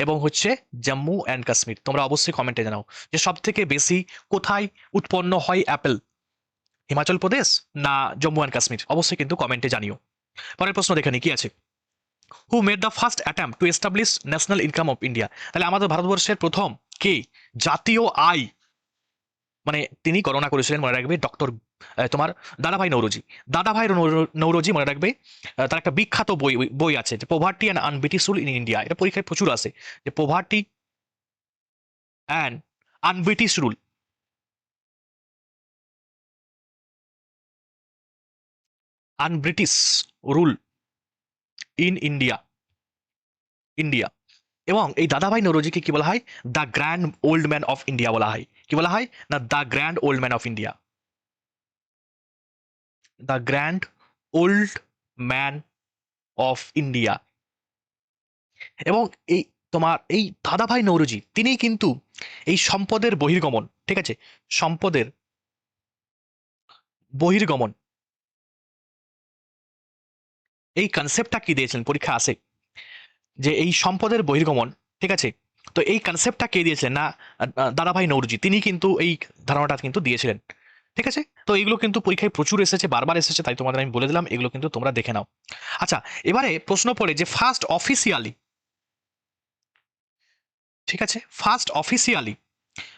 এবং হচ্ছে জম্মু অ্যান্ড কাশ্মীর। তোমরা অবশ্যই কমেন্টে জানাও যে সব থেকে বেশি কোথায় উৎপন্ন হয় অ্যাপেল, হিমাচল প্রদেশ না জম্মু অ্যান্ড কাশ্মীর, অবশ্যই কিন্তু কমেন্টে জানিও। পরের প্রশ্ন দেখে নি কি আছে। Who made the first attempt to establish national income of India. তাহলে আমাদের ভারতবর্ষের প্রথম কে জাতীয় আয় মানে তিনি গণনা করেছিলেন, মনে রাখবে ডক্টর তোমার দাদাভাই নৌরোজি, দাদাভাই নৌরোজি, মনে রাখবে তার একটা বিখ্যাত বই বই আছে যে poverty and unbritish rule in India, এটা পরীক্ষায় প্রচুর আসে, যে poverty and unbritish rule, unbritish rule in India, India. এবং এই দাদাভাই নৌরোজিকে কি বলা হয়? The grand old man of India বলা হয়, কি বলা হয় না the grand old man of India, the grand old man of India. এবং এই তোমার এই দাদাভাই নৌরোজি তিনি কিন্তু এই সম্পদের বহির্গমন, ঠিক আছে, সম্পদের বহির্গমন এই কনসেপ্টটা কি দিয়েছিলেন, পরীক্ষা আসে যে এই সম্পদের বহির্গমন, ঠিক আছে, তো এই কনসেপ্টটা কে দিয়েছিলেন না দাদাভাই নৌরোজি, তিনি কিন্তু এই ধারণাটা কিন্তু দিয়েছিলেন, ঠিক আছে। তো এগুলো কিন্তু পরীক্ষায় প্রচুর এসেছে, বারবার এসেছে, তাই তোমাদের আমি বলে দিলাম, এগুলো কিন্তু তোমরা দেখে নাও। আচ্ছা এবারে প্রশ্ন পড়ে যে ফার্স্ট অফিসিয়ালি, ঠিক আছে, ফার্স্ট অফিসিয়ালি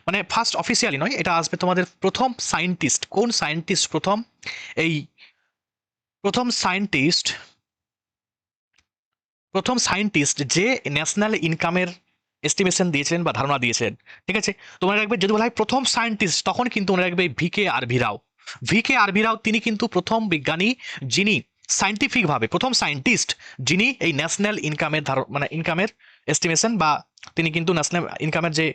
মানে ফার্স্ট অফিসিয়ালি নয়, এটা আসবে তোমাদের প্রথম সায়েন্টিস্ট, কোন সায়েন্টিস্ট প্রথম এই প্রথম সায়েন্টিস্ট, প্রথম সায়েন্টিস্ট যে ন্যাশনাল ইনকামের এস্টিমেশন দিয়েছিলেন বা ধারণা দিয়েছিলেন, ঠিক আছে। তোমরা রাখবে যদি বলা হয় প্রথম সায়েন্টিস্ট, তখন কিন্তু মনে রাখবে ভিকে আরভি রাও, ভিকে আরভি রাও তিনি কিন্তু প্রথম বিজ্ঞানী যিনি সায়েন্টিফিক ভাবে প্রথম সায়েন্টিস্ট যিনি এই ন্যাশনাল ইনকামের মানে ইনকামের এস্টিমেশন বা তিনি কিন্তু ন্যাশনাল ইনকামের যে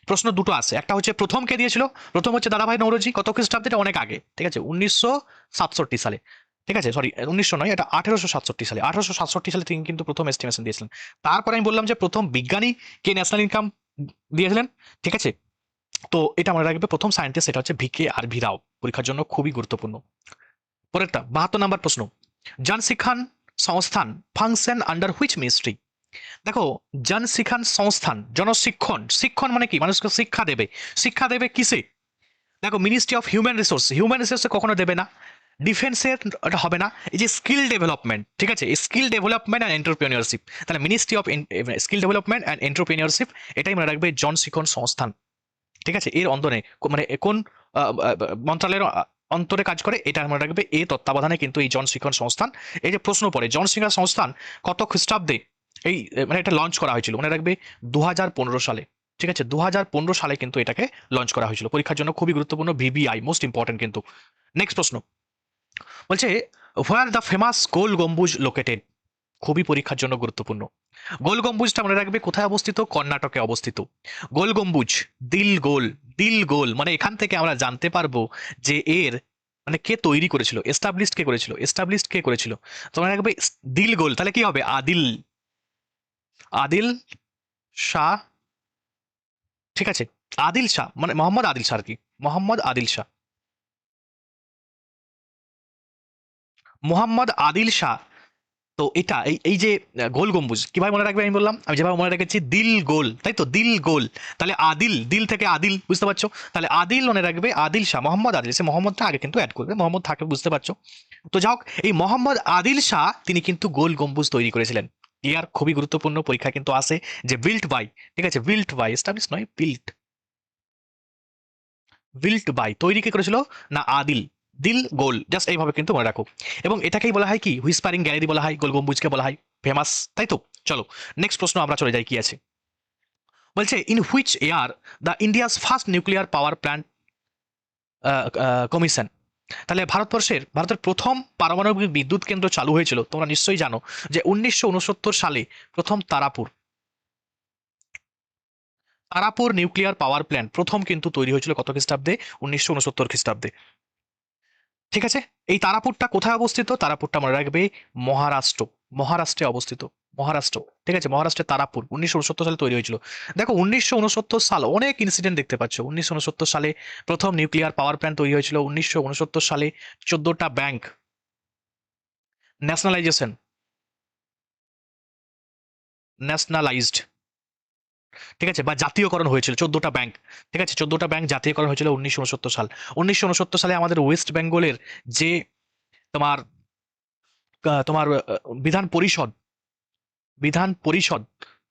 প্রশ্ন দুটো আছে, একটা হচ্ছে প্রথম কে দিয়েছিল, প্রথম হচ্ছে দাদাভাই নৌরোজি, কত খ্রিস্টাব্দে, এটা অনেক আগে, ঠিক আছে, 1967 সালে, ঠিক আছে, সরি 1900 নয়, এটা 1867 সালে, 1867 সালে তিনি কিন্তু প্রথম এস্টিমেশন দিয়েছিলেন। তারপরে আমি বললাম যে প্রথম বিজ্ঞানী কে ন্যাশনাল ইনকাম দিয়েছিলেন, ঠিক আছে, তো এটা মনে রাখবে প্রথম সায়েন্টিস্ট এটা হচ্ছে ভিকে আরভি রাও, পরীক্ষার জন্য খুবই গুরুত্বপূর্ণ। পরেরটা 72 নম্বর প্রশ্ন, জনশিক্ষণ সংস্থান ফাংশন আন্ডার হুইচ মিনিস্ট্রি। দেখো জনশিক্ষণ সংস্থান, জনশিক্ষণ, শিক্ষণ মানে কি, মানুষকে শিক্ষা দেবে, শিক্ষা দেবে কিসে? দেখো ministry of human resource, human রিসোর্সে কখনো দেবে না, ডিফেন্সের এটা হবে না, এই যে স্কিল ডেভেলপমেন্ট, ঠিক আছে, স্কিল ডেভেলপমেন্ট অ্যান্ড এন্টারপ্রেনিয়রশিপ, তাহলে ministry of skill development and entrepreneurship, এটাই মনে রাখবে জনশিক্ষণ সংস্থান, ঠিক আছে, এর অন্দরে মানে কোন মন্ত্রণালয়ের অন্তরে কাজ করে, এটা মনে রাখবে। এ তত্ত্বাবধানে কিন্তু এই জনশিক্ষণ সংস্থান, এই যে প্রশ্ন পড়ে জনশিক্ষণ সংস্থান কত খ্রিস্টাব্দে এই মানে এটা লঞ্চ করা হয়েছিল, মনে রাখবে 2015 সালে। ঠিক আছে, 2015 সালে কিন্তু এটাকে লঞ্চ করা হয়েছিল। পরীক্ষার জন্য খুবই গুরুত্বপূর্ণ, ভিবিআই মোস্ট ইম্পর্টেন্ট কিন্তু। নেক্সট প্রশ্ন বলছে, হোয়ার দ্য ফেমাস গোল গম্বুজ লোকেটেড। খুবই পরীক্ষার জন্য গুরুত্বপূর্ণ। গোল গম্বুজটা মনে রাখবে কোথায় অবস্থিত, কর্ণাটকে অবস্থিত। গোল গম্বুজ, দিল গোল, দিল গোল, মানে এখান থেকে আমরা জানতে পারবো যে এর মানে কে তৈরি করেছিল, এস্টাবলিশড কে করেছিল, এস্টাবলিশড কে করেছিল। তো মনে রাখবে দিল গোল, তাহলে কি হবে, আদিল, আদিল শাহ। ঠিক আছে, আদিল শাহ মানে মোহাম্মদ আদিল শাহ আর কি, মোহাম্মদ আদিল শাহ, মোহাম্মদ আদিল শাহ। তো এটা এই এই যে গোল গম্বুজ কিভাবে মনে রাখবে আমি বললাম, আমি যেভাবে মনে রেখেছি দিল গোল, তাই তো, দিল গোল। তাহলে আদিল, দিল থেকে আদিল, বুঝতে পারছো? তাহলে আদিল মনে রাখবে, আদিল শাহ, মোহাম্মদ আদিল, সে মোহাম্মদটা আগে কিন্তু অ্যাড করবে, মোহাম্মদ থাকে, বুঝতে পারছো? তো যাই হোক, এই মোহাম্মদ আদিল শাহ তিনি কিন্তু গোল গম্বুজ তৈরি করেছিলেন। ইয়ার খুবই গুরুত্বপূর্ণ, পরীক্ষা কিন্তু আসে যে বিল্ট বাই, ঠিক আছে, বিল্ট বাই, এস্টাবলিশ নয়, বিল্ট, বিল্ট বাই, তৈরি কে করেছিল, না আদিল, দিল গোল, জাস্ট এইভাবে কিন্তু মনে রাখো। এবং এটাকেই বলা হয় কি, হুইসপারিং গ্যালারি বলা হয়, গোল গম্বুজকে বলা হয়, ফেমাস, তাই তো। চলো নেক্সট প্রশ্ন আমরা চলে যাই, কি আছে বলছে, in which year the India's first nuclear power plant commission. তাহলে ভারতের প্রথম পারমাণবিক বিদ্যুৎ কেন্দ্র চালু হয়েছিল, তোমরা নিশ্চয়ই জানো যে 1969 সালে প্রথম Tarapur, Tarapur nuclear power plant প্রথম কিন্তু তৈরি হয়েছিল কত খ্রিস্টাব্দে, 1969 খ্রিস্টাব্দে। ঠিক আছে, এই তারাপুরটা কোথায় অবস্থিত, তারাপুরটা মনে রাখবে মহারাষ্ট্র, মহারাষ্ট্রে অবস্থিত, মহারাষ্ট্র। ঠিক আছে, মহারাষ্ট্রের তারাপুর 1969 সালে তৈরি হয়েছিল। দেখো 1969 সাল, অনেক ইনসিডেন্ট দেখতে পাচ্ছ। 1969 সালে প্রথম নিউক্লিয়ার পাওয়ার প্ল্যান্ট তৈরি হয়েছিল। 1969 সালে 14টা ব্যাংক ন্যাশনালাইজেশন, ন্যাশনালাইজড, ঠিক আছে, বা জাতীয়করণ হয়েছিল 14টা ব্যাংক। ঠিক আছে, 14টা ব্যাংক জাতীয়করণ হয়েছিল 1969 সাল। 1969 সালে আমাদের ওয়েস্ট বেঙ্গলের যে তোমার তোমার বিধান পরিষদ, বিধান পরিষদ,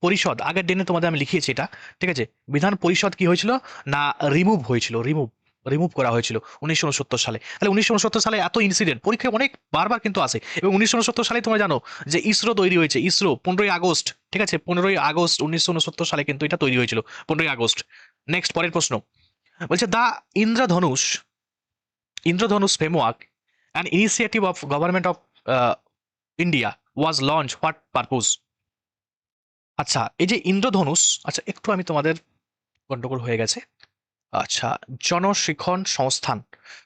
পরিষদ আগের দিনে তোমাদের আমি লিখিয়েছি এটা। ঠিক আছে, বিধান পরিষদ কি হয়েছিল, না রিমুভ হয়েছিল, রিমুভ, রিমুভ করা হয়েছিল 1969 সালে। তাহলে 1969 সালে এত ইনসিডেন্ট পরীক্ষায় অনেক বারবার কিন্তু আসে। এবং 1969 সালে তোমরা জানো যে ইসরো তৈরি হয়েছে, ইসরো 15ই আগস্ট। ঠিক আছে, 15ই আগস্ট 1969 সালে কিন্তু এটা তৈরি হয়েছিল, 15ই আগস্ট। নেক্সট পরের প্রশ্ন বলছে, the Indradhanush, Indradhanush framework an initiative of government of India was launch what purpose. আচ্ছা, এই যে ইন্দ্রধনুষ, আচ্ছা একটু আমি তোমাদের গন্ডগোল হয়ে গেছে। আচ্ছা, জনশিক্ষণ সংস্থান,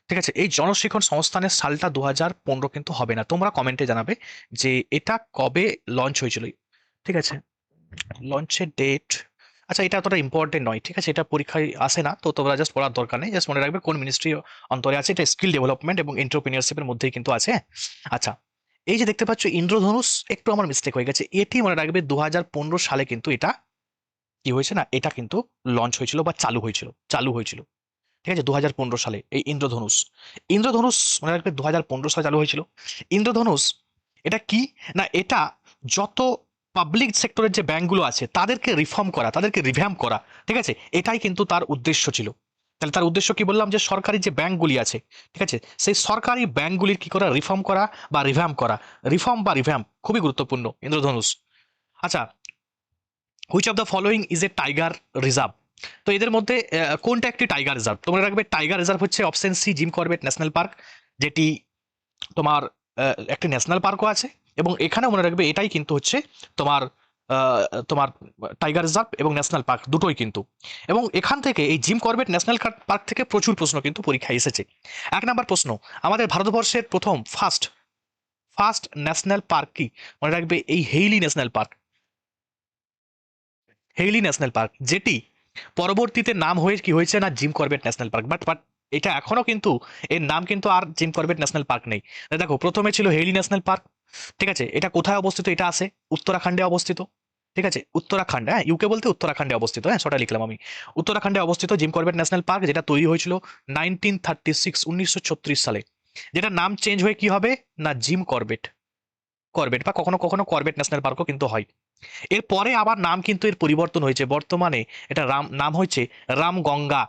ঠিক আছে, এই জনশিক্ষণ সংস্থানের সালটা 2015 কিন্তু হবে না, তোমরা কমেন্টে জানাবে যে এটা কবে লঞ্চ হয়েছিল। ঠিক আছে, লঞ্চের ডেট, আচ্ছা এটা অতটা ইম্পর্টেন্ট নয়, ঠিক আছে, এটা পরীক্ষায় আসে না, তো তোমরা জাস্ট পড়ার দরকার নেই, জাস্ট মনে রাখবে কোন মিনিস্ট্রি অন্তরে আছে, এটা স্কিল ডেভেলপমেন্ট এবং এন্টারপ্রিনিয়রশিপের মধ্যেই কিন্তু আছে। আচ্ছা, এই যে দেখতে পাচ্ছ ইন্দ্রধনুষ, একটু আমার মিস্টেক হয়ে গেছে, এটি মনে রাখবে 2015 সালে কিন্তু এটা কি হয়েছে, না এটা কিন্তু লঞ্চ হয়েছিল বা চালু হয়েছিল, চালু হয়েছিল। ঠিক আছে, 2015 সালে এই ইন্দ্রধনুষ, ইন্দ্রধনুষ মনে রাখবে 2015 সালে চালু হয়েছিল। ইন্দ্রধনুষ এটা কি, না এটা যত পাবলিক সেক্টরের যে ব্যাংকগুলো আছে তাদেরকে রিফর্ম করা, তাদেরকে রিভ্যাম্প করা। ঠিক আছে, এটাই কিন্তু তার উদ্দেশ্য ছিল। তাহলে তার উদ্দেশ্য কি বললাম, যে সরকারি যে ব্যাংকগুলি আছে, ঠিক আছে, সেই সরকারি ব্যাংকগুলির কি করা, রিফর্ম করা বা রিভ্যাম্প করা, রিফর্ম বা রিভ্যাম্প খুবই গুরুত্বপূর্ণ ইন্দ্রধনুষ। আচ্ছা, which of the following is a tiger reserve. তো এদের মধ্যে কোনটা একটি টাইগার রিজার্ভ, তোমরা রাখবে টাইগার রিজার্ভ হচ্ছে option C, Jim Corbett National Park, যেটি তোমার একটি ন্যাশনাল পার্কও আছে। এবং এখানে মনে রাখবে এটাই কিন্তু হচ্ছে তোমার আহ, তোমার টাইগার রিজার্ভ এবং ন্যাশনাল পার্ক দুটোই কিন্তু। এবং এখান থেকে এই জিম করবেট ন্যাশনাল পার্ক থেকে প্রচুর প্রশ্ন কিন্তু পরীক্ষায় এসেছে। 1 নম্বর প্রশ্ন, আমাদের ভারতবর্ষের প্রথম ফার্স্ট, ফার্স্ট ন্যাশনাল পার্ক কি, মনে রাখবে এই Hailey National Park, Hailey National Park, যেটি পরবর্তীতে নাম হয়ে কি হয়েছে, না Jim Corbett National Park. But but এটা এখনো কিন্তু এর নাম কিন্তু আর জিম করবেট ন্যাশনাল পার্ক নেই। দেখো প্রথমে ছিল হেইলি ন্যাশনাল পার্ক। ঠিক আছে, এটা কোথায় অবস্থিত, এটা আছে উত্তরাখণ্ডে অবস্থিত। ঠিক আছে, উত্তরাখণ্ড, হ্যাঁ ইউকে বলতে উত্তরাখণ্ডে অবস্থিত, হ্যাঁ সেটা লিখলাম আমি। উত্তরাখণ্ডে অবস্থিত জিম করবেট ন্যাশনাল পার্ক, যেটা তৈরি হয়েছিল 1936 সালে, যেটা নাম চেঞ্জ হয়ে কি হবে, না জিম করবেট, করবেট বা কখনো কখনো করবেট ন্যাশনাল পার্কও কিন্তু হয়। এরপরে আবার নাম কিন্তু এর পরিবর্তন হয়েছে, বর্তমানে এটা নাম হয়েছে রামগঙ্গা,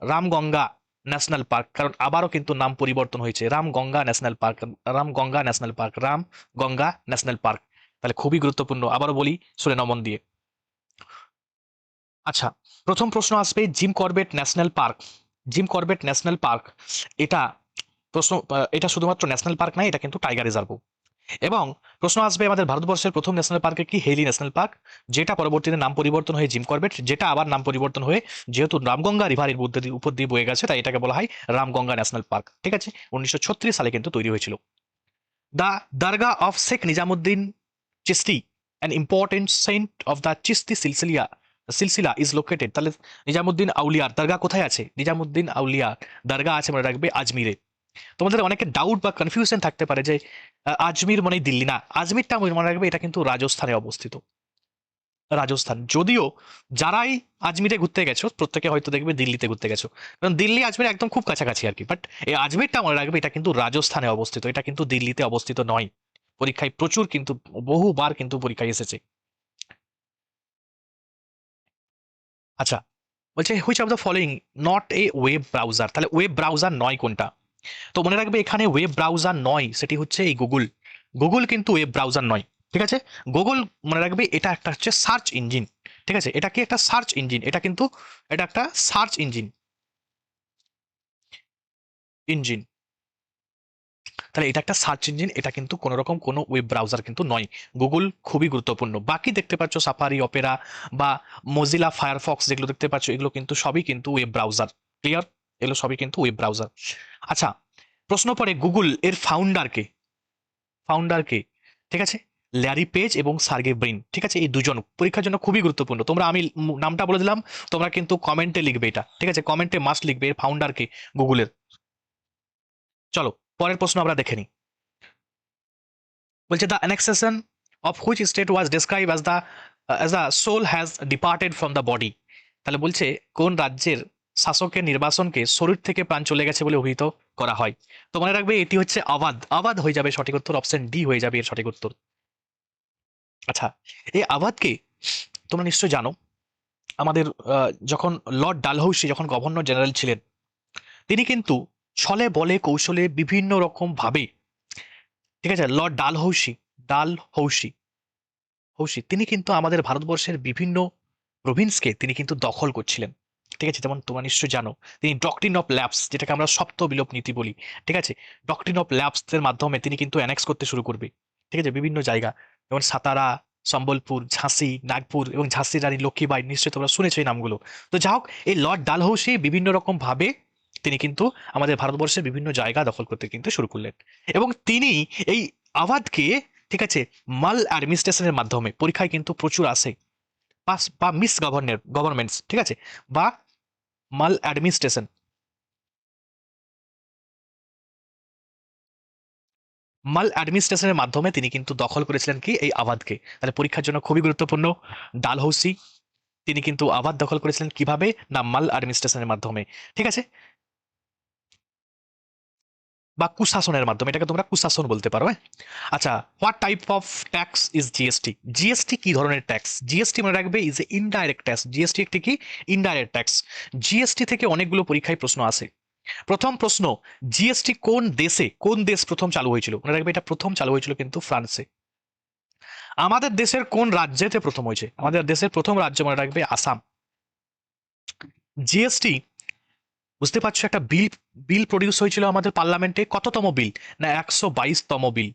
রামগঙ্গা ন্যাশনাল পার্ক, কারণ আবারও কিন্তু নাম পরিবর্তন হয়েছে, Ramganga national park, Ramganga national park, Ramganga national park. তাহলে খুবই গুরুত্বপূর্ণ, আবারও বলি শুনে নমন দিয়ে। আচ্ছা, প্রথম প্রশ্ন আসবে gym Corbett National park. Gym Corbett National park, এটা প্রশ্ন, এটা শুধুমাত্র ন্যাশনাল পার্ক নয়, এটা কিন্তু টাইগার রিজার্ভও। এবং প্রশ্ন আসবে আমাদের ভারতবর্ষের প্রথম ন্যাশনাল পার্ক কি, হেইলি ন্যাশনাল পার্ক, যেটা পরবর্তীতে নাম পরিবর্তন হয়ে জিম করবেট, যেটা আবার নাম পরিবর্তন হয়ে, যেহেতু রামগঙ্গা রিভারের উপর দিয়ে বয়ে গেছে তাই এটাকে বলা হয় রামগঙ্গা ন্যাশনাল পার্ক। ঠিক আছে, 1936 সালে কিন্তু তৈরি হয়েছিল। The dargah of Sheikh Nizamuddin Chishti, an important saint of the Chishti silsila is located. তাহলে নিজামুদ্দিন আউলিয়ার দরগা কোথায় আছে? নিজামুদ্দিন আউলিয়ার দরগা আছে, মনে রাখবে, আজমিরে। তোমাদের অনেকের ডাউট বা কনফিউশন থাকতে পারে যে আজমির মানে দিল্লি, না, আজমিরটা মনে রাখবে এটা কিন্তু রাজস্থানে অবস্থিত। রাজস্থান, যদিও যারাই আজমিরে ঘুরতে গেছো প্রত্যেকে হয়তো দেখবে দিল্লিতে ঘুরতে গেছো, কারণ দিল্লি আজমির একদম খুব কাছাকাছি আর কি, বাট এই আজমিরটা মনে রাখবে এটা কিন্তু রাজস্থানে অবস্থিত, এটা কিন্তু দিল্লিতে অবস্থিত নয়। পরীক্ষায় প্রচুর কিন্তু, বহুবার কিন্তু পরীক্ষায় এসেছে। আচ্ছা, বলছে which of the following not a web browser, তাহলে ওয়েব ব্রাউজার নয় কোনটা? তো মনে রাখবে এখানে ওয়েব ব্রাউজার নয়, সেটি হচ্ছে এই গুগল। গুগল কিন্তু ওয়েব ব্রাউজার নয়। ঠিক আছে, গুগল মনে রাখবে এটা একটা হচ্ছে সার্চ ইঞ্জিন। ঠিক আছে, এটা কি একটা সার্চ ইঞ্জিন, এটা কিন্তু, এটা একটা সার্চ ইঞ্জিন। ইঞ্জিন, তাহলে এটা একটা সার্চ ইঞ্জিন, এটা কিন্তু কোনো রকম কোনো ওয়েব ব্রাউজার কিন্তু নয়। গুগল খুবই গুরুত্বপূর্ণ। বাকি দেখতে পাচ্ছ সাফারি, অপেরা বা মজিলা ফায়ারফক্স যেগুলো দেখতে পাচ্ছ, এগুলো কিন্তু সবই কিন্তু ওয়েব ব্রাউজার। ক্লিয়ার, এগুলো সবই কিন্তু ওয়েব ব্রাউজার। আচ্ছা, প্রশ্ন পড়ে গুগল এর ফাউন্ডারকে, ফাউন্ডারকে, ঠিক আছে, ল্যারি পেজ এবং সার্গে ব্রিন। ঠিক আছে, এই দুজন পরীক্ষার জন্য খুবই গুরুত্বপূর্ণ। তোমরা, আমি নামটা বলে দিলাম, তোমরা কিন্তু কমেন্টে লিখবে এটা। ঠিক আছে, কমেন্টে মাস্ট লিখবে এর ফাউন্ডারকে, গুগলের। চলো পরের প্রশ্ন আমরা দেখে নিই। বলছে the annexation of which state was describe as the soul has departed from the body. তাহলে বলছে কোন রাজ্যের শাসকের নির্বাসনকে শরীর থেকে প্রাণ চলে গেছে বলে অভিহিত করা হয়? তো মনে রাখবে এটি হচ্ছে আওয়াধ। আওয়াধ হয়ে যাবে সঠিক উত্তর, অপশন ডি হয়ে যাবে এর সঠিক উত্তর। আচ্ছা, এই আওয়াধকে তোমরা নিশ্চয় জানো, আমাদের যখন লর্ড ডালহৌসি যখন গভর্নর জেনারেল ছিলেন, তিনি কিন্তু ছলে বলে কৌশলে বিভিন্ন রকম ভাবে, ঠিক আছে, লর্ড ডালহৌসি, ডালহৌসি হৌসি তিনি কিন্তু আমাদের ভারতবর্ষের বিভিন্ন প্রভিন্সকে তিনি কিন্তু দখল করছিলেন। ঠিক আছে, যেমন তোমরা নিশ্চয়ই জানো তিনি ডক্ট্রিন অফ ল্যাপস, যেটাকে আমরা সপ্ত বিলোপ নীতি বলি, ঠিক আছে, ডক্ট্রিন অফ ল্যাপস এর মাধ্যমে তিনি কিন্তু অ্যানেক্স করতে শুরু করবে। ঠিক আছে, বিভিন্ন জায়গা, যেমন সাতারা, সম্বলপুর, ঝাঁসি, নাগপুর এবং ঝাঁসির রানী লক্ষ্মীবাই, নিশ্চয়ই তোমরা শুনেছো এই নামগুলো। তো যাই হোক, এই লর্ড ডালহৌসি বিভিন্ন রকম ভাবে তিনি কিন্তু আমাদের ভারতবর্ষের বিভিন্ন জায়গা দখল করতে কিন্তু শুরু করলেন, এবং তিনি এই আওয়াধকে, ঠিক আছে, মাল অ্যাডমিনিস্ট্রেশনের মাধ্যমে পরীক্ষায় কিন্তু প্রচুর আসে, পাস বা মিস গভর্নমেন্টস, ঠিক আছে, বা মাল অ্যাডমিনিস্ট্রেশন, মাল অ্যাডমিনিস্ট্রেশনের মাধ্যমে তিনি কিন্তু দখল করেছিলেন কি, এই আওয়াধকে। তাহলে পরীক্ষার জন্য খুবই গুরুত্বপূর্ণ, ডালহৌসি তিনি কিন্তু আওয়াধ দখল করেছিলেন কিভাবে, না মাল অ্যাডমিনিস্ট্রেশনের মাধ্যমে। ঠিক আছে, বা কুশাসনের মাধ্যমে, এটাকে তোমরা কুশাসন বলতে পারো, হ্যাঁ। আচ্ছা, what type of tax is GST? GST কি ধরনের ট্যাক্স? জিএসটি মনে রাখবে is a indirect tax. GST একটি কি, ইনডাইরেক্ট ট্যাক্স। জিএসটি থেকে অনেকগুলো পরীক্ষায় প্রশ্ন আসে। প্রথম প্রশ্ন, জিএসটি কোন দেশে, কোন দেশ প্রথম চালু হয়েছিল? মনে রাখবে এটা প্রথম চালু হয়েছিল কিন্তু ফ্রান্সে। আমাদের দেশের কোন রাজ্যেতে প্রথম হয়েছে? আমাদের দেশের প্রথম রাজ্য মনে রাখবে আসাম। জিএসটি, বুঝতে পারছো, একটা বিল, প্রডিউস হয়েছিল আমাদের পার্লামেন্টে, কততম বিল, না 122তম বিল।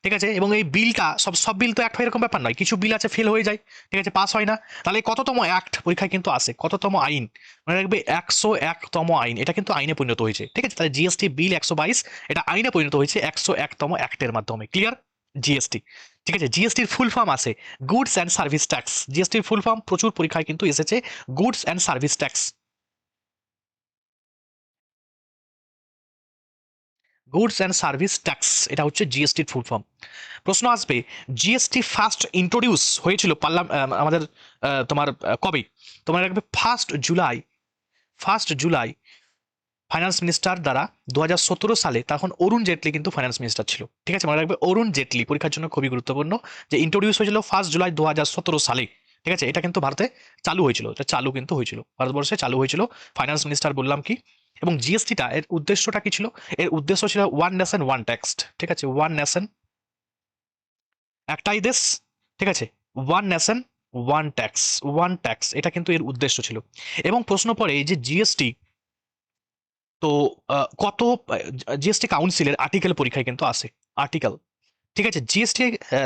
ঠিক আছে, এবং এই বিলটা, সব সব বিল তো অ্যাক্ট হয় এরকম ব্যাপার নয়, কিছু বিল আছে ফেল হয়ে যায়, ঠিক আছে, পাস হয় না। তাহলে কততম অ্যাক্ট পরীক্ষায় কিন্তু আসে, কততম আইন? মনে রাখবে 101তম আইন, এটা কিন্তু আইনে পরিণত হয়েছে। ঠিক আছে, তাহলে জিএসটি বিল 122, এটা আইনে পরিণত হয়েছে 101তম অ্যাক্টের মাধ্যমে। ক্লিয়ার? জিএসটি, ঠিক আছে, জিএসটির ফুল ফর্ম আছে গুডস অ্যান্ড সার্ভিস ট্যাক্স। জিএসটির ফুল ফর্ম প্রচুর পরীক্ষায় কিন্তু এসেছে, goods and service tax, goods and service tax, এটা হচ্ছে জিএসটির ফুল ফর্ম। প্রশ্ন আসবে জিএসটি ফার্স্ট ইন্ট্রোডিউস হয়েছিল আমাদের তোমার কবে? তোমার রাখবে 1 জুলাই, 1 জুলাই ফাইন্যান্স মিনিস্টার দ্বারা 2017 সালে, তখন অরুণ জেটলি কিন্তু ফাইন্যান্স মিনিস্টার ছিল। ঠিক আছে, মনে রাখবে অরুণ জেটলি, পরীক্ষার জন্য খুবই গুরুত্বপূর্ণ, যে ইন্ট্রোডিউস হয়েছিল 1 জুলাই 2017 সালে। ঠিক আছে, এটা কিন্তু ভারতে চালু হয়েছিল, এটা চালু কিন্তু হয়েছিল, ভারতবর্ষে চালু হয়েছিল। ফাইন্যান্স মিনিস্টার বললাম কি, এবং জিএসটিটা এর উদ্দেশ্যটা কি ছিল? এর উদ্দেশ্য ছিল ওয়ান নেশন ওয়ান ট্যাক্স, ঠিক আছে, ওয়ান নেশন একটাই দেশ, ঠিক আছে, ওয়ান নেশন ওয়ান ট্যাক্স, এটা কিন্তু এর উদ্দেশ্য ছিল। এবং প্রশ্ন পড়ে এই যে জিএসটি, তো কত জিএসটি কাউন্সিলের আর্টিকেল পরীক্ষায় কিন্তু আসে, আর্টিকেল, ঠিক আছে। জিএসটি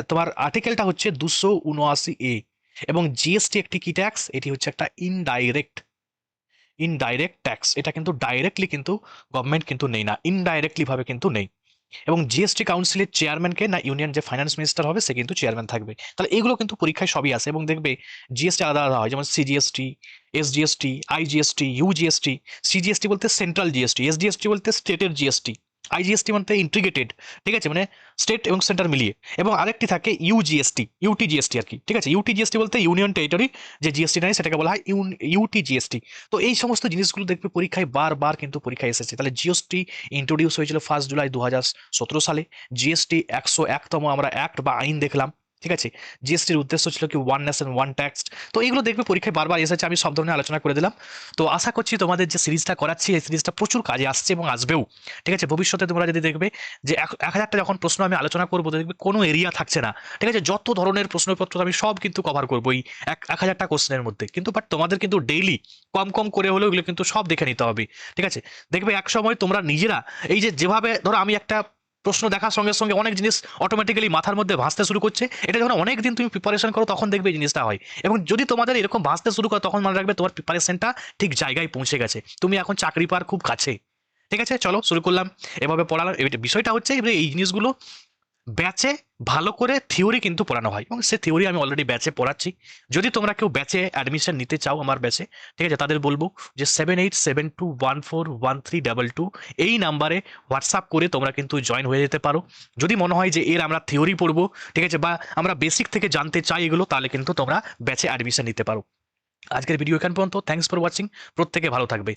তোমার আর্টিকেলটা হচ্ছে 279A। এবং জিএসটি একটি কি ট্যাক্স? এটি হচ্ছে একটা ইনডাইরেক্ট ট্যাক্স। এটা কিন্তু ডাইরেক্টলি কিন্তু গভর্নমেন্ট কিন্তু নেই না, ইনডাইরেক্টলি ভাবে কিন্তু নেই। এবং জিএসটি কাউন্সিলের চেয়ারম্যানকে না ইউনিয়ন যে ফাইন্যান্স মিনিস্টার হবে সে কিন্তু চেয়ারম্যান থাকবে। তাহলে এগুলো কিন্তু পরীক্ষায় সবই আসে। এবং দেখবে জিএসটি আলাদা আলাদা হয়, যেমন সিজিএসটি, এসজিএসটি, আইজিএসটি, ইউজিএসটি। সিজিএসটি বলতে সেন্ট্রাল জিএসটি, এসজিএসটি বলতে স্টেটের জিএসটি, আইজিএসটি মানে ইন্টিগ্রেটেড, ঠিক আছে, মানে স্টেট এবং সেন্টার মিলিয়ে। এবং আরেকটি থাকে ইউজিএসটি, ইউটিজিএসটি আর কি, ঠিক আছে। ইউটিজিএসটি বলতে ইউনিয়ন টেরিটরি যে জিএসটি নেয় সেটাকে বলা হয় ইউটিজিএসটি। তো এই সমস্ত জিনিসগুলো দেখবে পরীক্ষায় বারবার কিন্তু পরীক্ষায় এসেছে। তাহলে জিএসটি ইন্ট্রোডিউস হয়েছিল 1 জুলাই 2017 সালে। জিএসটি 101তম আমরা অ্যাক্ট বা আইন দেখলাম, ঠিক আছে। জিএসটির উদ্দেশ্য ছিল কি ওয়ান নেশন ওয়ান ট্যাক্স। তো এইগুলো দেখবে পরীক্ষায় বারবার এসেছে, আমি সব ধরনের আলোচনা করে দিলাম। তো আশা করছি তোমাদের যে সিরিজটা করাচ্ছি এই সিরিজটা প্রচুর কাজে আসছে এবং আসবেও, ঠিক আছে। ভবিষ্যতে তোমরা যদি দেখবে যে 1000টা যখন প্রশ্ন আমি আলোচনা করবো, দেখবে কোনো এরিয়া থাকছে না, ঠিক আছে। যত ধরনের প্রশ্নপত্র আমি সব কিন্তু কভার করবো এই 1000টা কোশ্চেনের মধ্যে কিন্তু। বাট তোমাদের কিন্তু ডেইলি কম কম করে হলেও এগুলো কিন্তু সব দেখে নিতে হবে, ঠিক আছে। দেখবে এক সময় তোমরা নিজেরা এই যে যেভাবে ধরো আমি একটা প্রশ্ন দেখার সঙ্গে সঙ্গে অনেক জিনিস অটোমেটিক্যালি মাথার মধ্যে ভাসতে শুরু করছে, এটা যখন অনেক দিন তুমি প্রিপারেশন করো তখন দেখবে এই জিনিসটা হয়। এবং যদি তোমাদের এরকম ভাসতে শুরু করো তখন মনে রাখবে তোমার প্রিপারেশনটা ঠিক জায়গায় পৌঁছে গেছে, তুমি এখন চাকরি পাওয়ার খুব কাছে, ঠিক আছে। চলো শুরু করলাম এভাবে পড়ানো। বিষয়টা হচ্ছে এবারে এই জিনিসগুলো ব্যাচে ভালো করে থিওরি কিন্তু পড়ানো হয়, এবং সে থিওরি আমি অলরেডি ব্যাচে পড়াচ্ছি। যদি তোমরা কেউ ব্যাচে অ্যাডমিশন নিতে চাও আমার ব্যাচে, ঠিক আছে, তাদের বলবো যে 7872141322 এই নাম্বারে হোয়াটসঅ্যাপ করে তোমরা কিন্তু জয়েন হয়ে যেতে পারো। যদি মনে হয় যে এর আমরা থিওরি পড়বো, ঠিক আছে, বা আমরা বেসিক থেকে জানতে চাই এগুলো, তাহলে কিন্তু তোমরা ব্যাচে অ্যাডমিশন নিতে পারো। আজকের ভিডিও এখান পর্যন্ত। Thanks for watching. প্রত্যেকে ভালো থাকবে।